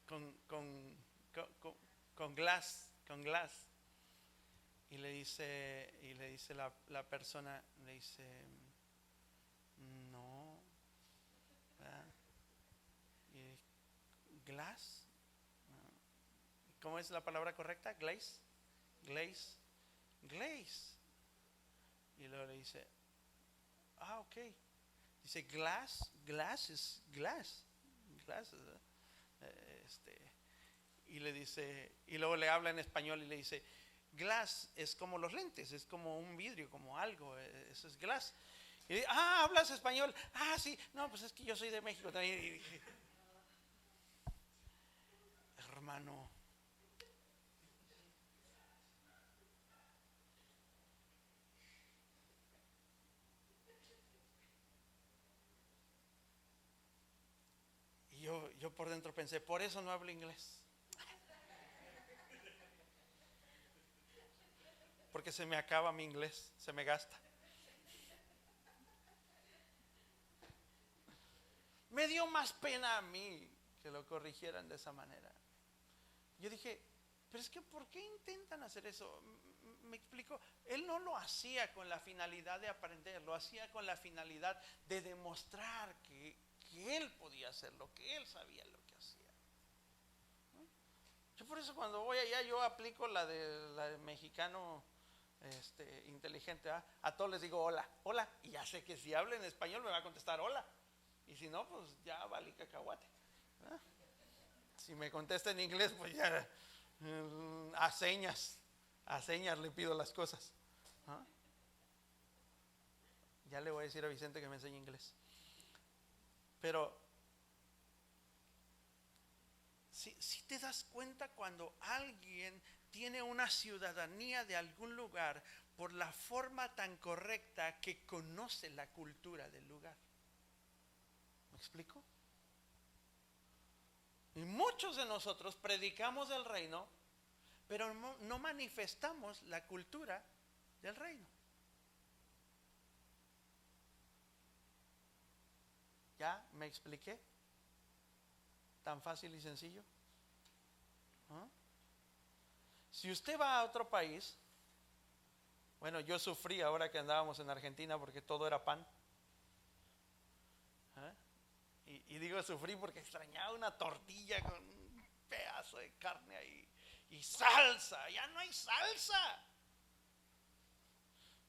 Speaker 1: con glass. Y le dice la persona, le dice, no, ¿verdad? Glass, ¿cómo es la palabra correcta? Glaze. Y luego le dice, ok. Dice glass es glass. Y le dice, y luego le habla en español y le dice, glass es como los lentes, es como un vidrio, como algo, eso es glass. Y dice, ¿hablas español? Sí, no, pues es que yo soy de México también. Y dije, hermano, y yo por dentro pensé, por eso no hablo inglés. Porque se me acaba mi inglés, se me gasta. Me dio más pena a mí que lo corrigieran de esa manera. Yo dije, pero es que ¿por qué intentan hacer eso? Me explico, él no lo hacía con la finalidad de aprender, lo hacía con la finalidad de demostrar que él podía hacerlo, que él sabía lo que hacía. Yo por eso cuando voy allá yo aplico la de mexicano inteligente, ¿eh? A todos les digo hola, y ya sé que si habla en español me va a contestar hola, y si no, pues ya valí cacahuate, ¿eh? Si me contesta en inglés, pues ya a señas le pido las cosas, ¿eh? Ya le voy a decir a Vicente que me enseñe inglés. Pero si te das cuenta cuando alguien tiene una ciudadanía de algún lugar por la forma tan correcta que conoce la cultura del lugar. ¿Me explico? Y muchos de nosotros predicamos el reino, pero no manifestamos la cultura del reino. ¿Ya me expliqué? Tan fácil y sencillo. Si usted va a otro país, bueno, yo sufrí ahora que andábamos en Argentina porque todo era pan. Y digo sufrí porque extrañaba una tortilla con un pedazo de carne ahí y salsa. Ya no hay salsa.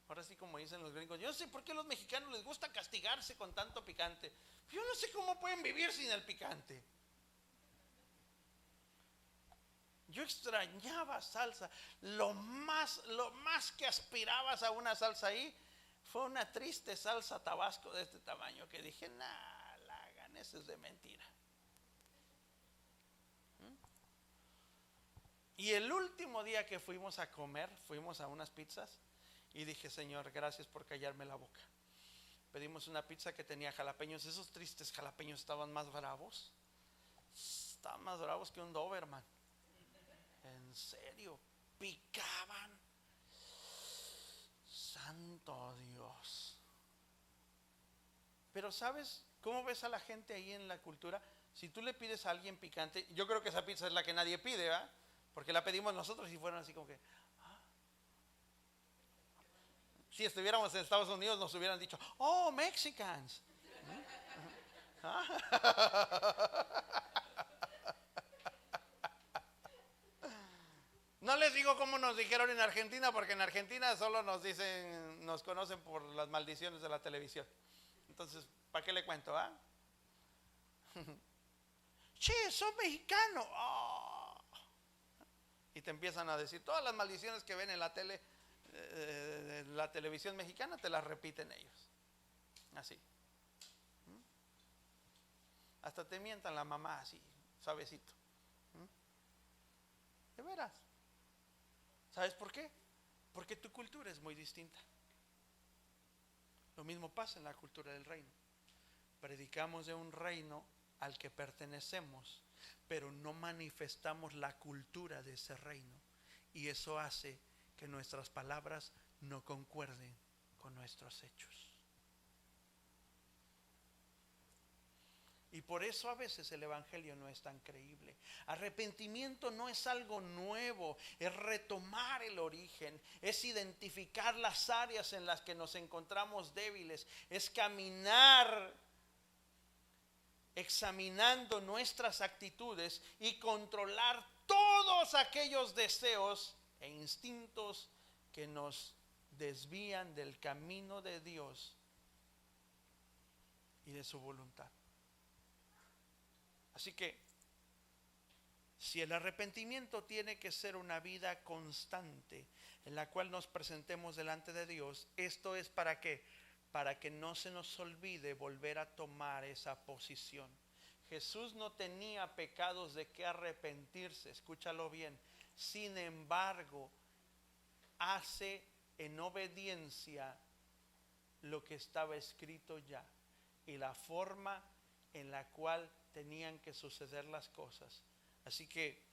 Speaker 1: Ahora sí, como dicen los gringos, yo no sé por qué a los mexicanos les gusta castigarse con tanto picante. Yo no sé cómo pueden vivir sin el picante. Yo extrañaba salsa. Lo más que aspirabas a una salsa ahí fue una triste salsa tabasco de este tamaño que dije, nah, la hagan, eso es de mentira. Y el último día que fuimos a comer, fuimos a unas pizzas y dije, Señor, gracias por callarme la boca. Pedimos una pizza que tenía jalapeños. Esos tristes jalapeños estaban más bravos. Estaban más bravos que un Doberman. En serio, picaban. Santo Dios. Pero ¿sabes cómo ves a la gente ahí en la cultura? Si tú le pides a alguien picante, yo creo que esa pizza es la que nadie pide, ¿verdad? Porque la pedimos nosotros y fueron así como que... Si estuviéramos en Estados Unidos nos hubieran dicho, oh, Mexicans. No les digo cómo nos dijeron en Argentina, porque en Argentina solo nos dicen, nos conocen por las maldiciones de la televisión. Entonces, ¿para qué le cuento? Che, sos mexicano. Oh. Y te empiezan a decir todas las maldiciones que ven en la tele, la televisión mexicana, te las repiten ellos. Así. Hasta te mientan la mamá así, suavecito. De veras. ¿Sabes por qué? Porque tu cultura es muy distinta. Lo mismo pasa en la cultura del reino. Predicamos de un reino al que pertenecemos, pero no manifestamos la cultura de ese reino. Y eso hace que nuestras palabras no concuerden con nuestros hechos. Y por eso a veces el evangelio no es tan creíble. Arrepentimiento no es algo nuevo, es retomar el origen, es identificar las áreas en las que nos encontramos débiles, es caminar examinando nuestras actitudes y controlar todos aquellos deseos e instintos que nos desvían del camino de Dios y de su voluntad. Así que, si el arrepentimiento tiene que ser una vida constante en la cual nos presentemos delante de Dios, esto es ¿para qué? Para que no se nos olvide volver a tomar esa posición. Jesús no tenía pecados de que arrepentirse, escúchalo bien. Sin embargo, hace en obediencia lo que estaba escrito ya y la forma en la cual tenían que suceder las cosas. Así que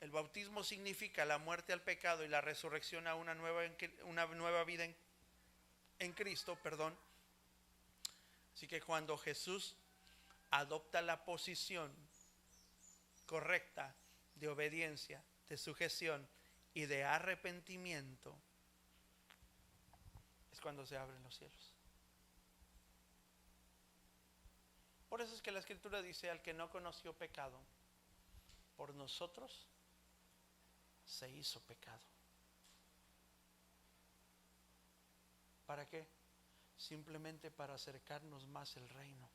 Speaker 1: el bautismo significa la muerte al pecado y la resurrección a una nueva vida en Cristo, perdón. Así que cuando Jesús adopta la posición correcta de obediencia, de sujeción y de arrepentimiento, es cuando se abren los cielos. Por eso es que la Escritura dice: al que no conoció pecado, por nosotros se hizo pecado. ¿Para qué? Simplemente para acercarnos más al reino.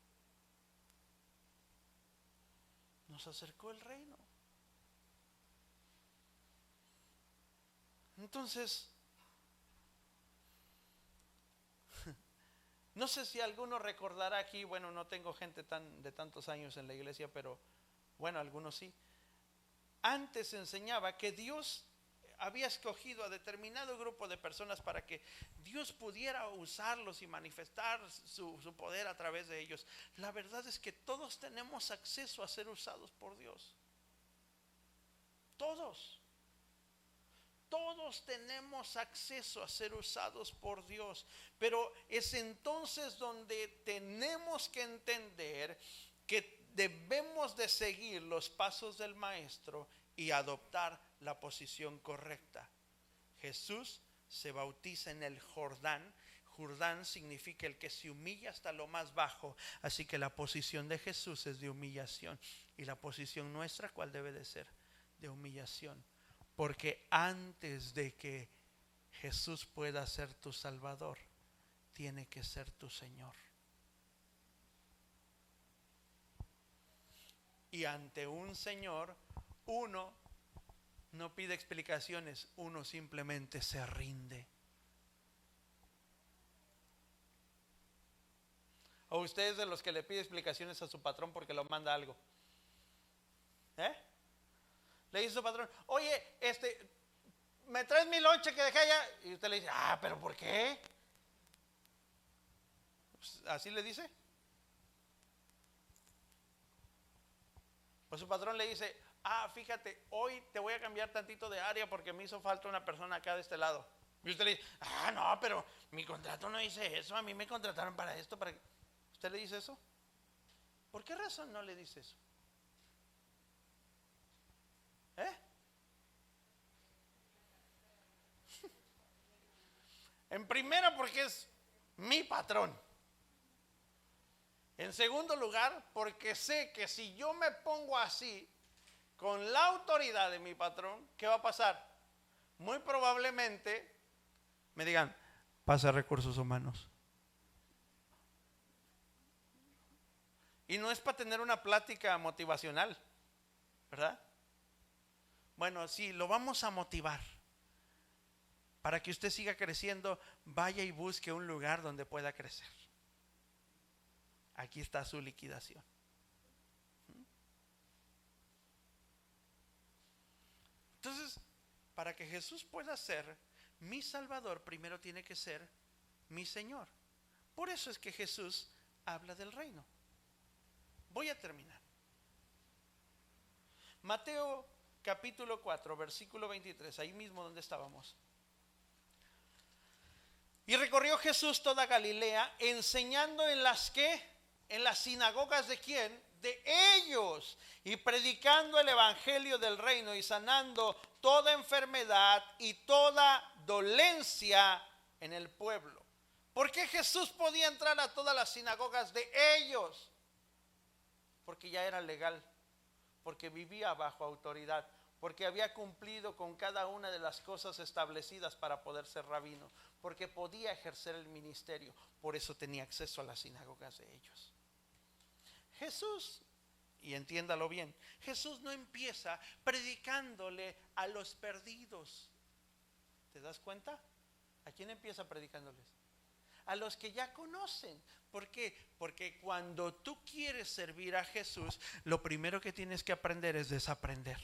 Speaker 1: Nos acercó el reino. Entonces, no sé si alguno recordará aquí, bueno, no tengo gente de tantos años en la iglesia, pero bueno, algunos sí. Antes enseñaba que Dios había escogido a determinado grupo de personas para que Dios pudiera usarlos y manifestar su poder a través de ellos. La verdad es que todos tenemos acceso a ser usados por Dios. Todos tenemos acceso a ser usados por Dios, pero es entonces donde tenemos que entender que debemos de seguir los pasos del Maestro y adoptar la posición correcta. Jesús se bautiza en el Jordán. Jordán significa el que se humilla hasta lo más bajo, así que la posición de Jesús es de humillación. Y la posición nuestra, ¿cuál debe de ser? De humillación. Porque antes de que Jesús pueda ser tu Salvador, tiene que ser tu Señor. Y ante un Señor, uno no pide explicaciones, uno simplemente se rinde. ¿O usted es de los que le pide explicaciones a su patrón porque lo manda algo? Le dice a su patrón: oye, ¿me traes mi lonche que dejé allá? Y usted le dice: ¿pero por qué? Pues, ¿así le dice? Pues su patrón le dice: fíjate, hoy te voy a cambiar tantito de área porque me hizo falta una persona acá de este lado. Y usted le dice: no, pero mi contrato no dice eso, a mí me contrataron para esto, para... ¿Usted le dice eso? ¿Por qué razón no le dice eso? ¿Eh? En primera, porque es mi patrón. En segundo lugar, porque sé que si yo me pongo así, con la autoridad de mi patrón, ¿qué va a pasar? Muy probablemente me digan, pasa a recursos humanos. Y no es para tener una plática motivacional, ¿verdad? Bueno, sí, lo vamos a motivar. Para que usted siga creciendo, vaya y busque un lugar donde pueda crecer. Aquí está su liquidación. Entonces, para que Jesús pueda ser mi Salvador, primero tiene que ser mi Señor. Por eso es que Jesús habla del reino. Voy a terminar. Mateo capítulo 4, versículo 23, ahí mismo donde estábamos. Y recorrió Jesús toda Galilea, enseñando en las sinagogas de ¿quién? De ellos, y predicando el evangelio del reino y sanando toda enfermedad y toda dolencia en el pueblo. ¿Por qué Jesús podía entrar a todas las sinagogas de ellos? Porque ya era legal, porque vivía bajo autoridad, porque había cumplido con cada una de las cosas establecidas para poder ser rabino, porque podía ejercer el ministerio, por eso tenía acceso a las sinagogas de ellos. Jesús, y entiéndalo bien, Jesús no empieza predicándole a los perdidos. ¿Te das cuenta? ¿A quién empieza predicándoles? A los que ya conocen. ¿Por qué? Porque cuando tú quieres servir a Jesús, lo primero que tienes que aprender es desaprender.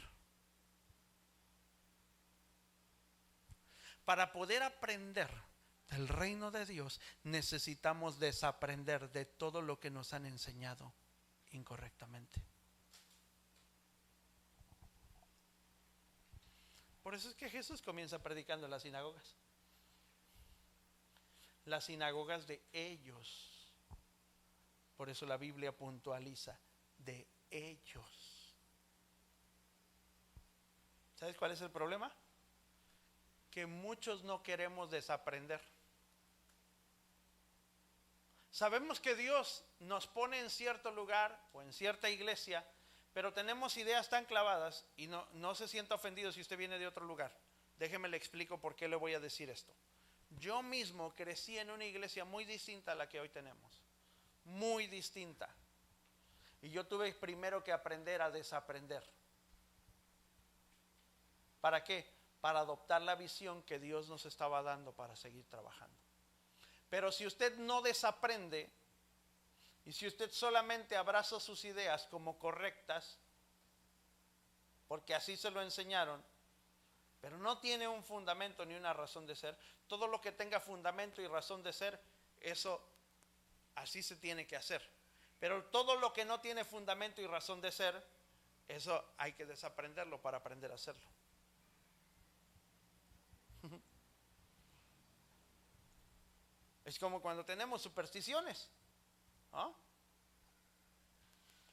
Speaker 1: Para poder aprender del reino de Dios, necesitamos desaprender de todo lo que nos han enseñado incorrectamente. Por eso es que Jesús comienza predicando en las sinagogas. Las sinagogas de ellos. Por eso la Biblia puntualiza, de ellos. ¿Sabes cuál es el problema? Que muchos no queremos desaprender. Sabemos que Dios nos pone en cierto lugar o en cierta iglesia, pero tenemos ideas tan clavadas y no se sienta ofendido si usted viene de otro lugar. Déjeme le explico por qué le voy a decir esto. Yo mismo crecí en una iglesia muy distinta a la que hoy tenemos. Muy distinta. Y yo tuve primero que aprender a desaprender. ¿Para qué? Para adoptar la visión que Dios nos estaba dando para seguir trabajando. Pero si usted no desaprende y si usted solamente abraza sus ideas como correctas, porque así se lo enseñaron, pero no tiene un fundamento ni una razón de ser, todo lo que tenga fundamento y razón de ser, eso así se tiene que hacer. Pero todo lo que no tiene fundamento y razón de ser, eso hay que desaprenderlo para aprender a hacerlo. Es como cuando tenemos supersticiones, ¿no?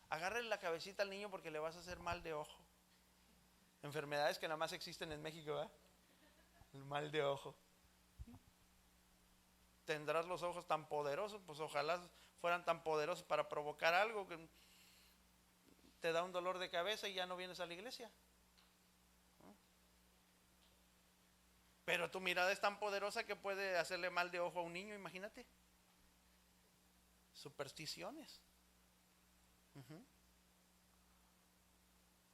Speaker 1: Agárrele la cabecita al niño porque le vas a hacer mal de ojo. Enfermedades que nada más existen en México, ¿verdad? El mal de ojo. Tendrás los ojos tan poderosos, pues ojalá fueran tan poderosos para provocar algo que te da un dolor de cabeza y ya no vienes a la iglesia. Pero tu mirada es tan poderosa que puede hacerle mal de ojo a un niño, imagínate. Supersticiones.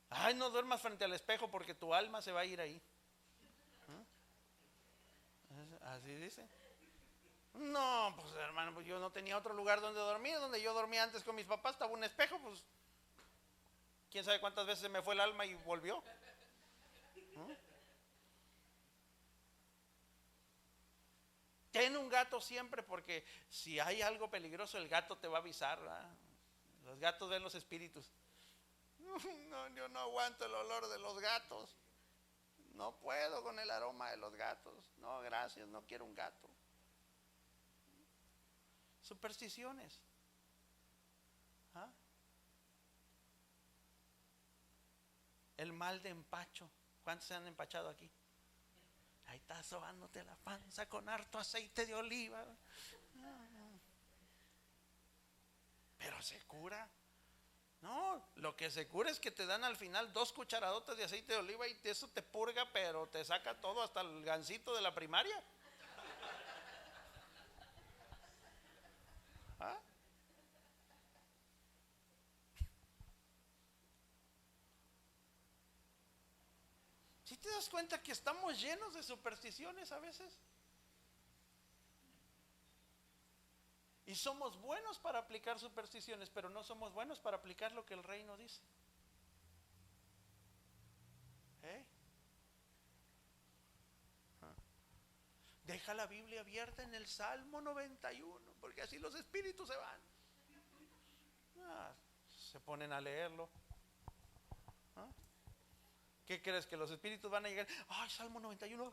Speaker 1: Ay, no duermas frente al espejo porque tu alma se va a ir ahí. Así dice. No, pues hermano, pues yo no tenía otro lugar donde dormir. Donde yo dormía antes con mis papás estaba un espejo, pues quién sabe cuántas veces se me fue el alma y volvió. Ten un gato siempre, porque si hay algo peligroso el gato te va a avisar, ¿verdad? Los gatos ven los espíritus. No, yo no aguanto el olor de los gatos. No puedo con el aroma de los gatos. No, gracias, no quiero un gato. Supersticiones. ¿Ah? El mal de empacho. ¿Cuántos se han empachado aquí? Ahí estás sobándote la panza con harto aceite de oliva. Pero se cura. No, lo que se cura es que te dan al final 2 cucharadotas de aceite de oliva y eso te purga, pero te saca todo, hasta el gansito de la primaria. ¿Ah? ¿Sí te das cuenta que estamos llenos de supersticiones a veces? Y somos buenos para aplicar supersticiones, pero no somos buenos para aplicar lo que el reino dice. ¿Eh? Deja la Biblia abierta en el Salmo 91, porque así los espíritus se van. Se ponen a leerlo. ¿Ah? ¿Qué crees? ¿Que los espíritus van a llegar? ¡Ay, Salmo 91!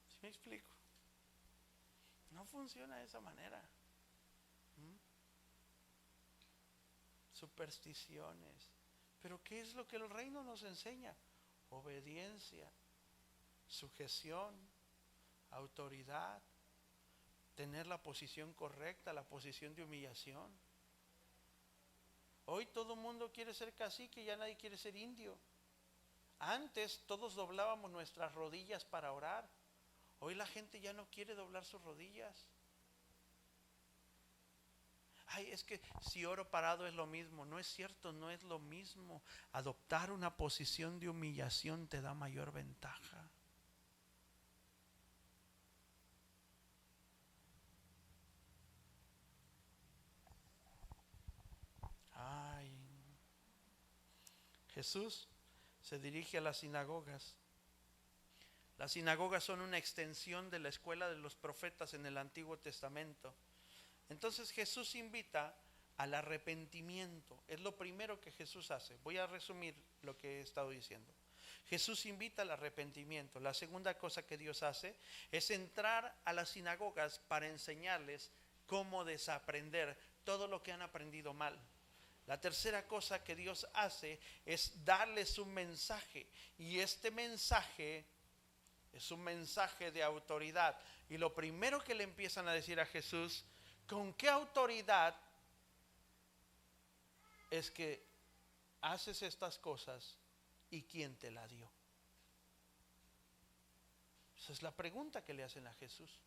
Speaker 1: ¿Sí me explico? No funciona de esa manera. Supersticiones. Pero ¿qué es lo que el reino nos enseña? Obediencia, sujeción, autoridad, tener la posición correcta, la posición de humillación. Hoy todo el mundo quiere ser cacique, ya nadie quiere ser indio. Antes todos doblábamos nuestras rodillas para orar. Hoy la gente ya no quiere doblar sus rodillas. Ay, es que si oro parado es lo mismo. No es cierto, no es lo mismo. Adoptar una posición de humillación te da mayor ventaja. Ay, Jesús se dirige a las sinagogas. Las sinagogas son una extensión de la escuela de los profetas en el Antiguo Testamento. Entonces Jesús invita al arrepentimiento. Es lo primero que Jesús hace. Voy a resumir lo que he estado diciendo. Jesús invita al arrepentimiento. La segunda cosa que Dios hace es entrar a las sinagogas para enseñarles cómo desaprender todo lo que han aprendido mal. La tercera cosa que Dios hace es darles un mensaje, y este mensaje es un mensaje de autoridad. Y lo primero que le empiezan a decir a Jesús: ¿con qué autoridad es que haces estas cosas y quién te la dio? Esa es la pregunta que le hacen a Jesús.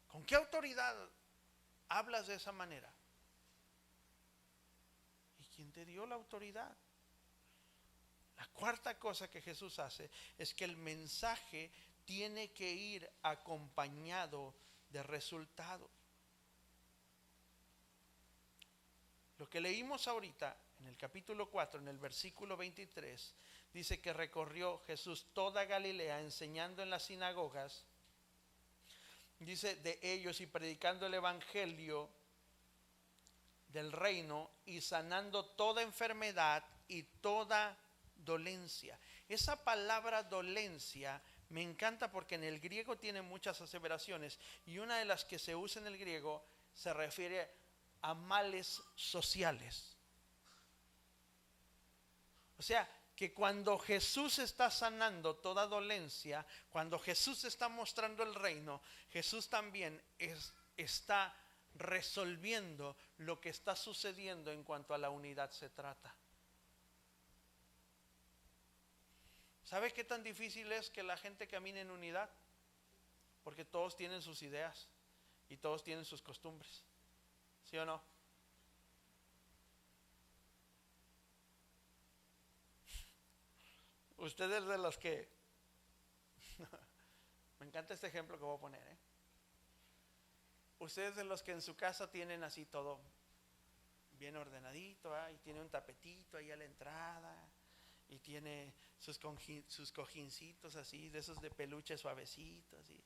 Speaker 1: ¿Con qué autoridad hablas de esa manera? ¿Y quién te dio la autoridad? La cuarta cosa que Jesús hace es que el mensaje tiene que ir acompañado de resultados. Lo que leímos ahorita en el capítulo 4, en el versículo 23, dice que recorrió Jesús toda Galilea enseñando en las sinagogas, dice, de ellos, y predicando el evangelio del reino y sanando toda enfermedad y toda dolencia. Esa palabra dolencia me encanta porque en el griego tiene muchas aseveraciones, y una de las que se usa en el griego se refiere a males sociales. O sea, que cuando Jesús está sanando toda dolencia, cuando Jesús está mostrando el reino, Jesús también está resolviendo lo que está sucediendo en cuanto a la unidad se trata. ¿Sabe qué tan difícil es que la gente camine en unidad? Porque todos tienen sus ideas y todos tienen sus costumbres. ¿Sí o no? Ustedes de los que me encanta este ejemplo que voy a poner, Ustedes de los que en su casa tienen así todo bien ordenadito, y tiene un tapetito ahí a la entrada, y tiene sus cojincitos así, de esos de peluche suavecitos, y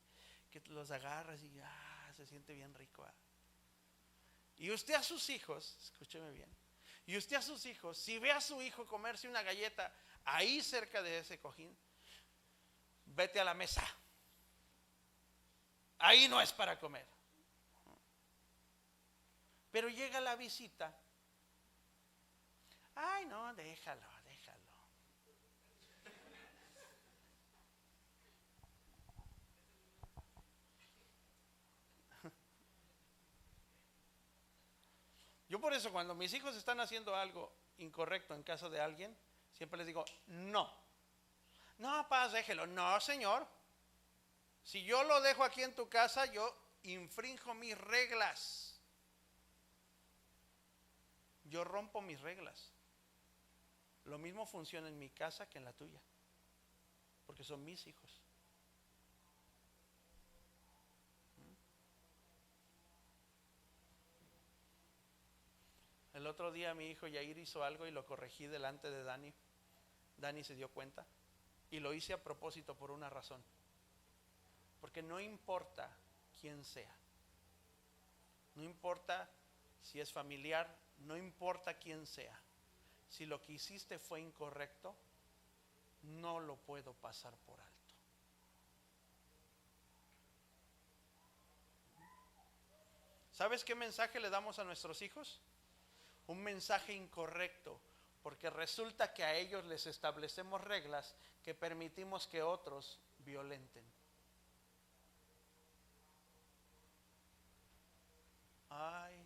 Speaker 1: que los agarras y se siente bien rico. Y usted a sus hijos, escúcheme bien, Y usted a sus hijos, si ve a su hijo comerse una galleta ahí cerca de ese cojín, vete a la mesa. Ahí no es para comer. Pero llega la visita. Ay, no, déjalo. Yo por eso cuando mis hijos están haciendo algo incorrecto en casa de alguien, siempre les digo, no, papá, déjelo. No, señor. Si yo lo dejo aquí en tu casa, yo infrinjo mis reglas. Yo rompo mis reglas. Lo mismo funciona en mi casa que en la tuya, porque son mis hijos. El otro día mi hijo Yair hizo algo y lo corregí delante de Dani. Dani se dio cuenta y lo hice a propósito por una razón. Porque no importa quién sea, no importa si es familiar, no importa quién sea. Si lo que hiciste fue incorrecto, no lo puedo pasar por alto. ¿Sabes qué mensaje le damos a nuestros hijos? Un mensaje incorrecto, porque resulta que a ellos les establecemos reglas que permitimos que otros violenten. Ay,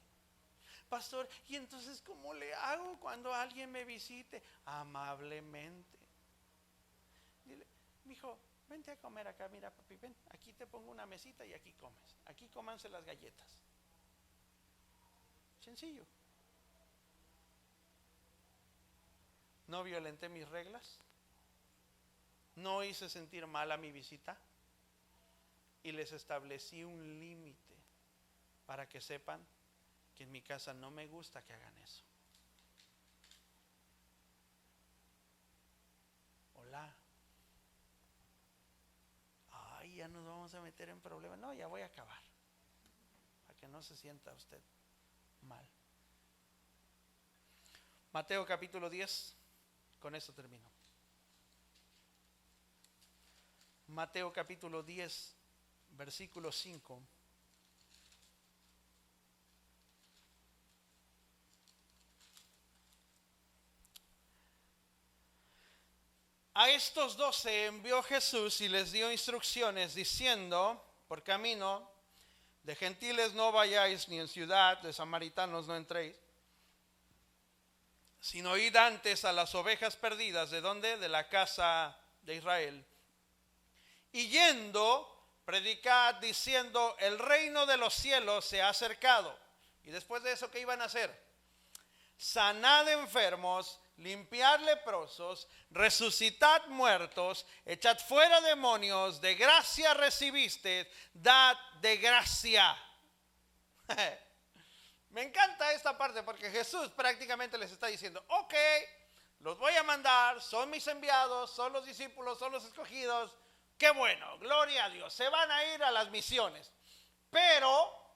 Speaker 1: pastor, ¿y entonces cómo le hago cuando alguien me visite? Amablemente. Dile, mijo, vente a comer acá, mira papi, ven, aquí te pongo una mesita y aquí comes. Aquí cómanse las galletas. Sencillo. No violenté mis reglas, no hice sentir mal a mi visita y les establecí un límite para que sepan que en mi casa no me gusta que hagan eso. Hola. Ay, ya nos vamos a meter en problemas. No, ya voy a acabar, para que no se sienta usted mal. Mateo capítulo 10. Con eso termino. Mateo capítulo 10, versículo 5. A estos 12 envió Jesús y les dio instrucciones diciendo, por camino, de gentiles no vayáis ni en ciudad, de samaritanos no entréis, sino id antes a las ovejas perdidas. ¿De dónde? De la casa de Israel. Y yendo, predicad diciendo, el reino de los cielos se ha acercado. Y después de eso, ¿qué iban a hacer? Sanad enfermos, limpiad leprosos, resucitad muertos, echad fuera demonios, de gracia recibiste, dad de gracia. Me encanta esta parte porque Jesús prácticamente les está diciendo, ok, los voy a mandar, son mis enviados, son los discípulos, son los escogidos, qué bueno, gloria a Dios, se van a ir a las misiones. Pero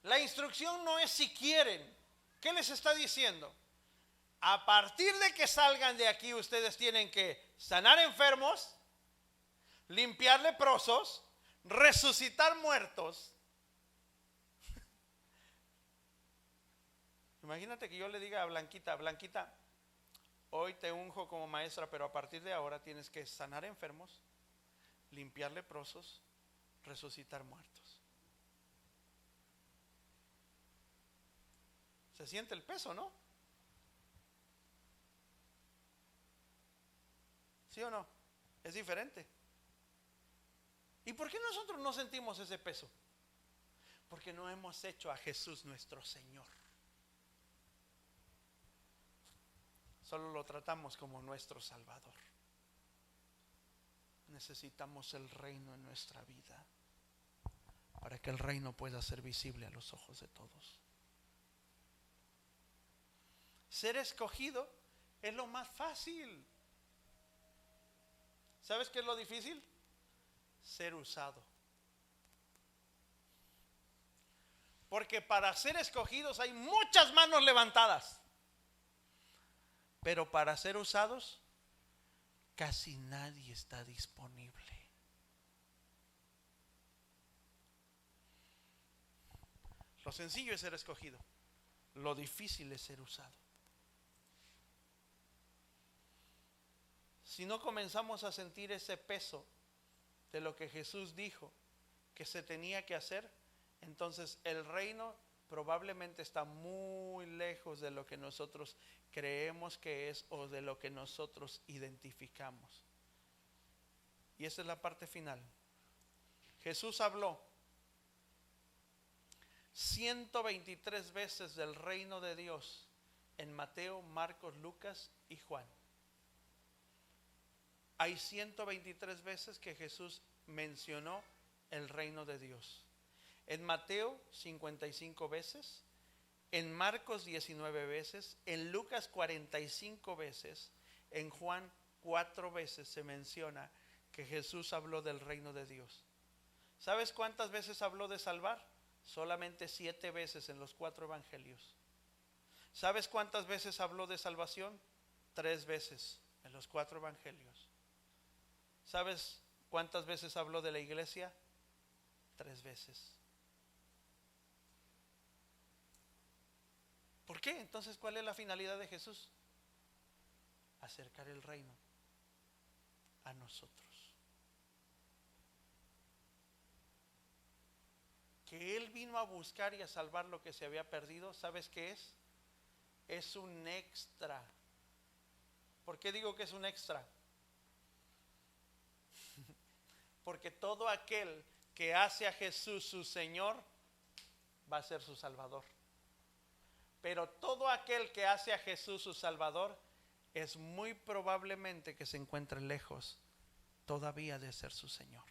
Speaker 1: la instrucción no es si quieren. ¿Qué les está diciendo? A partir de que salgan de aquí, ustedes tienen que sanar enfermos, limpiar leprosos, resucitar muertos. Imagínate que yo le diga a Blanquita, Blanquita, hoy te unjo como maestra, pero a partir de ahora tienes que sanar enfermos, limpiar leprosos, resucitar muertos. Se siente el peso, ¿no? ¿Sí o no? Es diferente. ¿Y por qué nosotros no sentimos ese peso? Porque no hemos hecho a Jesús nuestro Señor. Solo lo tratamos como nuestro Salvador. Necesitamos el reino en nuestra vida para que el reino pueda ser visible a los ojos de todos. Ser escogido es lo más fácil. ¿Sabes qué es lo difícil? Ser usado. Porque para ser escogidos hay muchas manos levantadas. Pero para ser usados, casi nadie está disponible. Lo sencillo es ser escogido. Lo difícil es ser usado. Si no comenzamos a sentir ese peso de lo que Jesús dijo que se tenía que hacer, entonces el reino probablemente está muy lejos de lo que nosotros creemos que es o de lo que nosotros identificamos. Y esa es la parte final. Jesús habló 123 veces del reino de Dios en Mateo, Marcos, Lucas y Juan. Hay 123 veces que Jesús mencionó el reino de Dios. En Mateo 55 veces, en Marcos 19 veces, en Lucas 45 veces, en Juan 4 veces se menciona que Jesús habló del reino de Dios. ¿Sabes cuántas veces habló de salvar? Solamente 7 veces en los 4 evangelios. ¿Sabes cuántas veces habló de salvación? 3 veces en los 4 evangelios. ¿Sabes cuántas veces habló de la iglesia? 3 veces. ¿Por qué? Entonces, ¿cuál es la finalidad de Jesús? Acercar el reino a nosotros. Que Él vino a buscar y a salvar lo que se había perdido. ¿Sabes qué es? Es un extra. ¿Por qué digo que es un extra? Porque todo aquel que hace a Jesús su Señor va a ser su Salvador. Pero todo aquel que hace a Jesús su Salvador es muy probablemente que se encuentre lejos todavía de ser su Señor.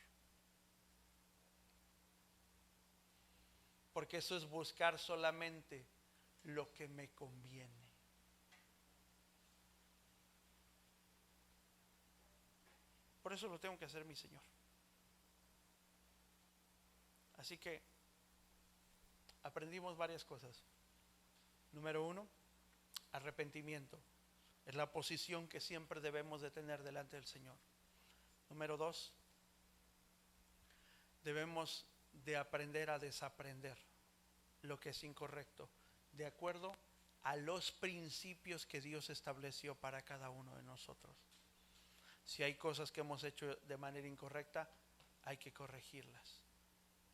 Speaker 1: Porque eso es buscar solamente lo que me conviene. Por eso lo tengo que hacer mi Señor. Así que aprendimos varias cosas. Número 1, arrepentimiento. Es la posición que siempre debemos de tener delante del Señor. Número 2, debemos de aprender a desaprender lo que es incorrecto, de acuerdo a los principios que Dios estableció para cada uno de nosotros. Si hay cosas que hemos hecho de manera incorrecta, hay que corregirlas.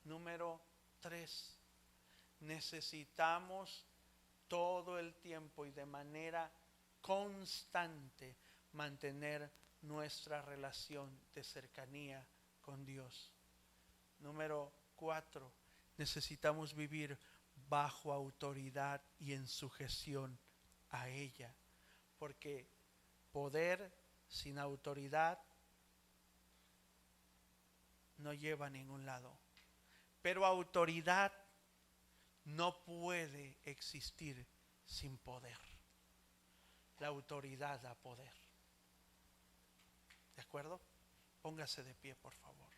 Speaker 1: Número 3, necesitamos todo el tiempo y de manera constante mantener nuestra relación de cercanía con Dios. Número 4, necesitamos vivir bajo autoridad y en sujeción a ella, porque poder sin autoridad no lleva a ningún lado. Pero autoridad no puede existir sin poder. La autoridad da poder. ¿De acuerdo? Póngase de pie, por favor.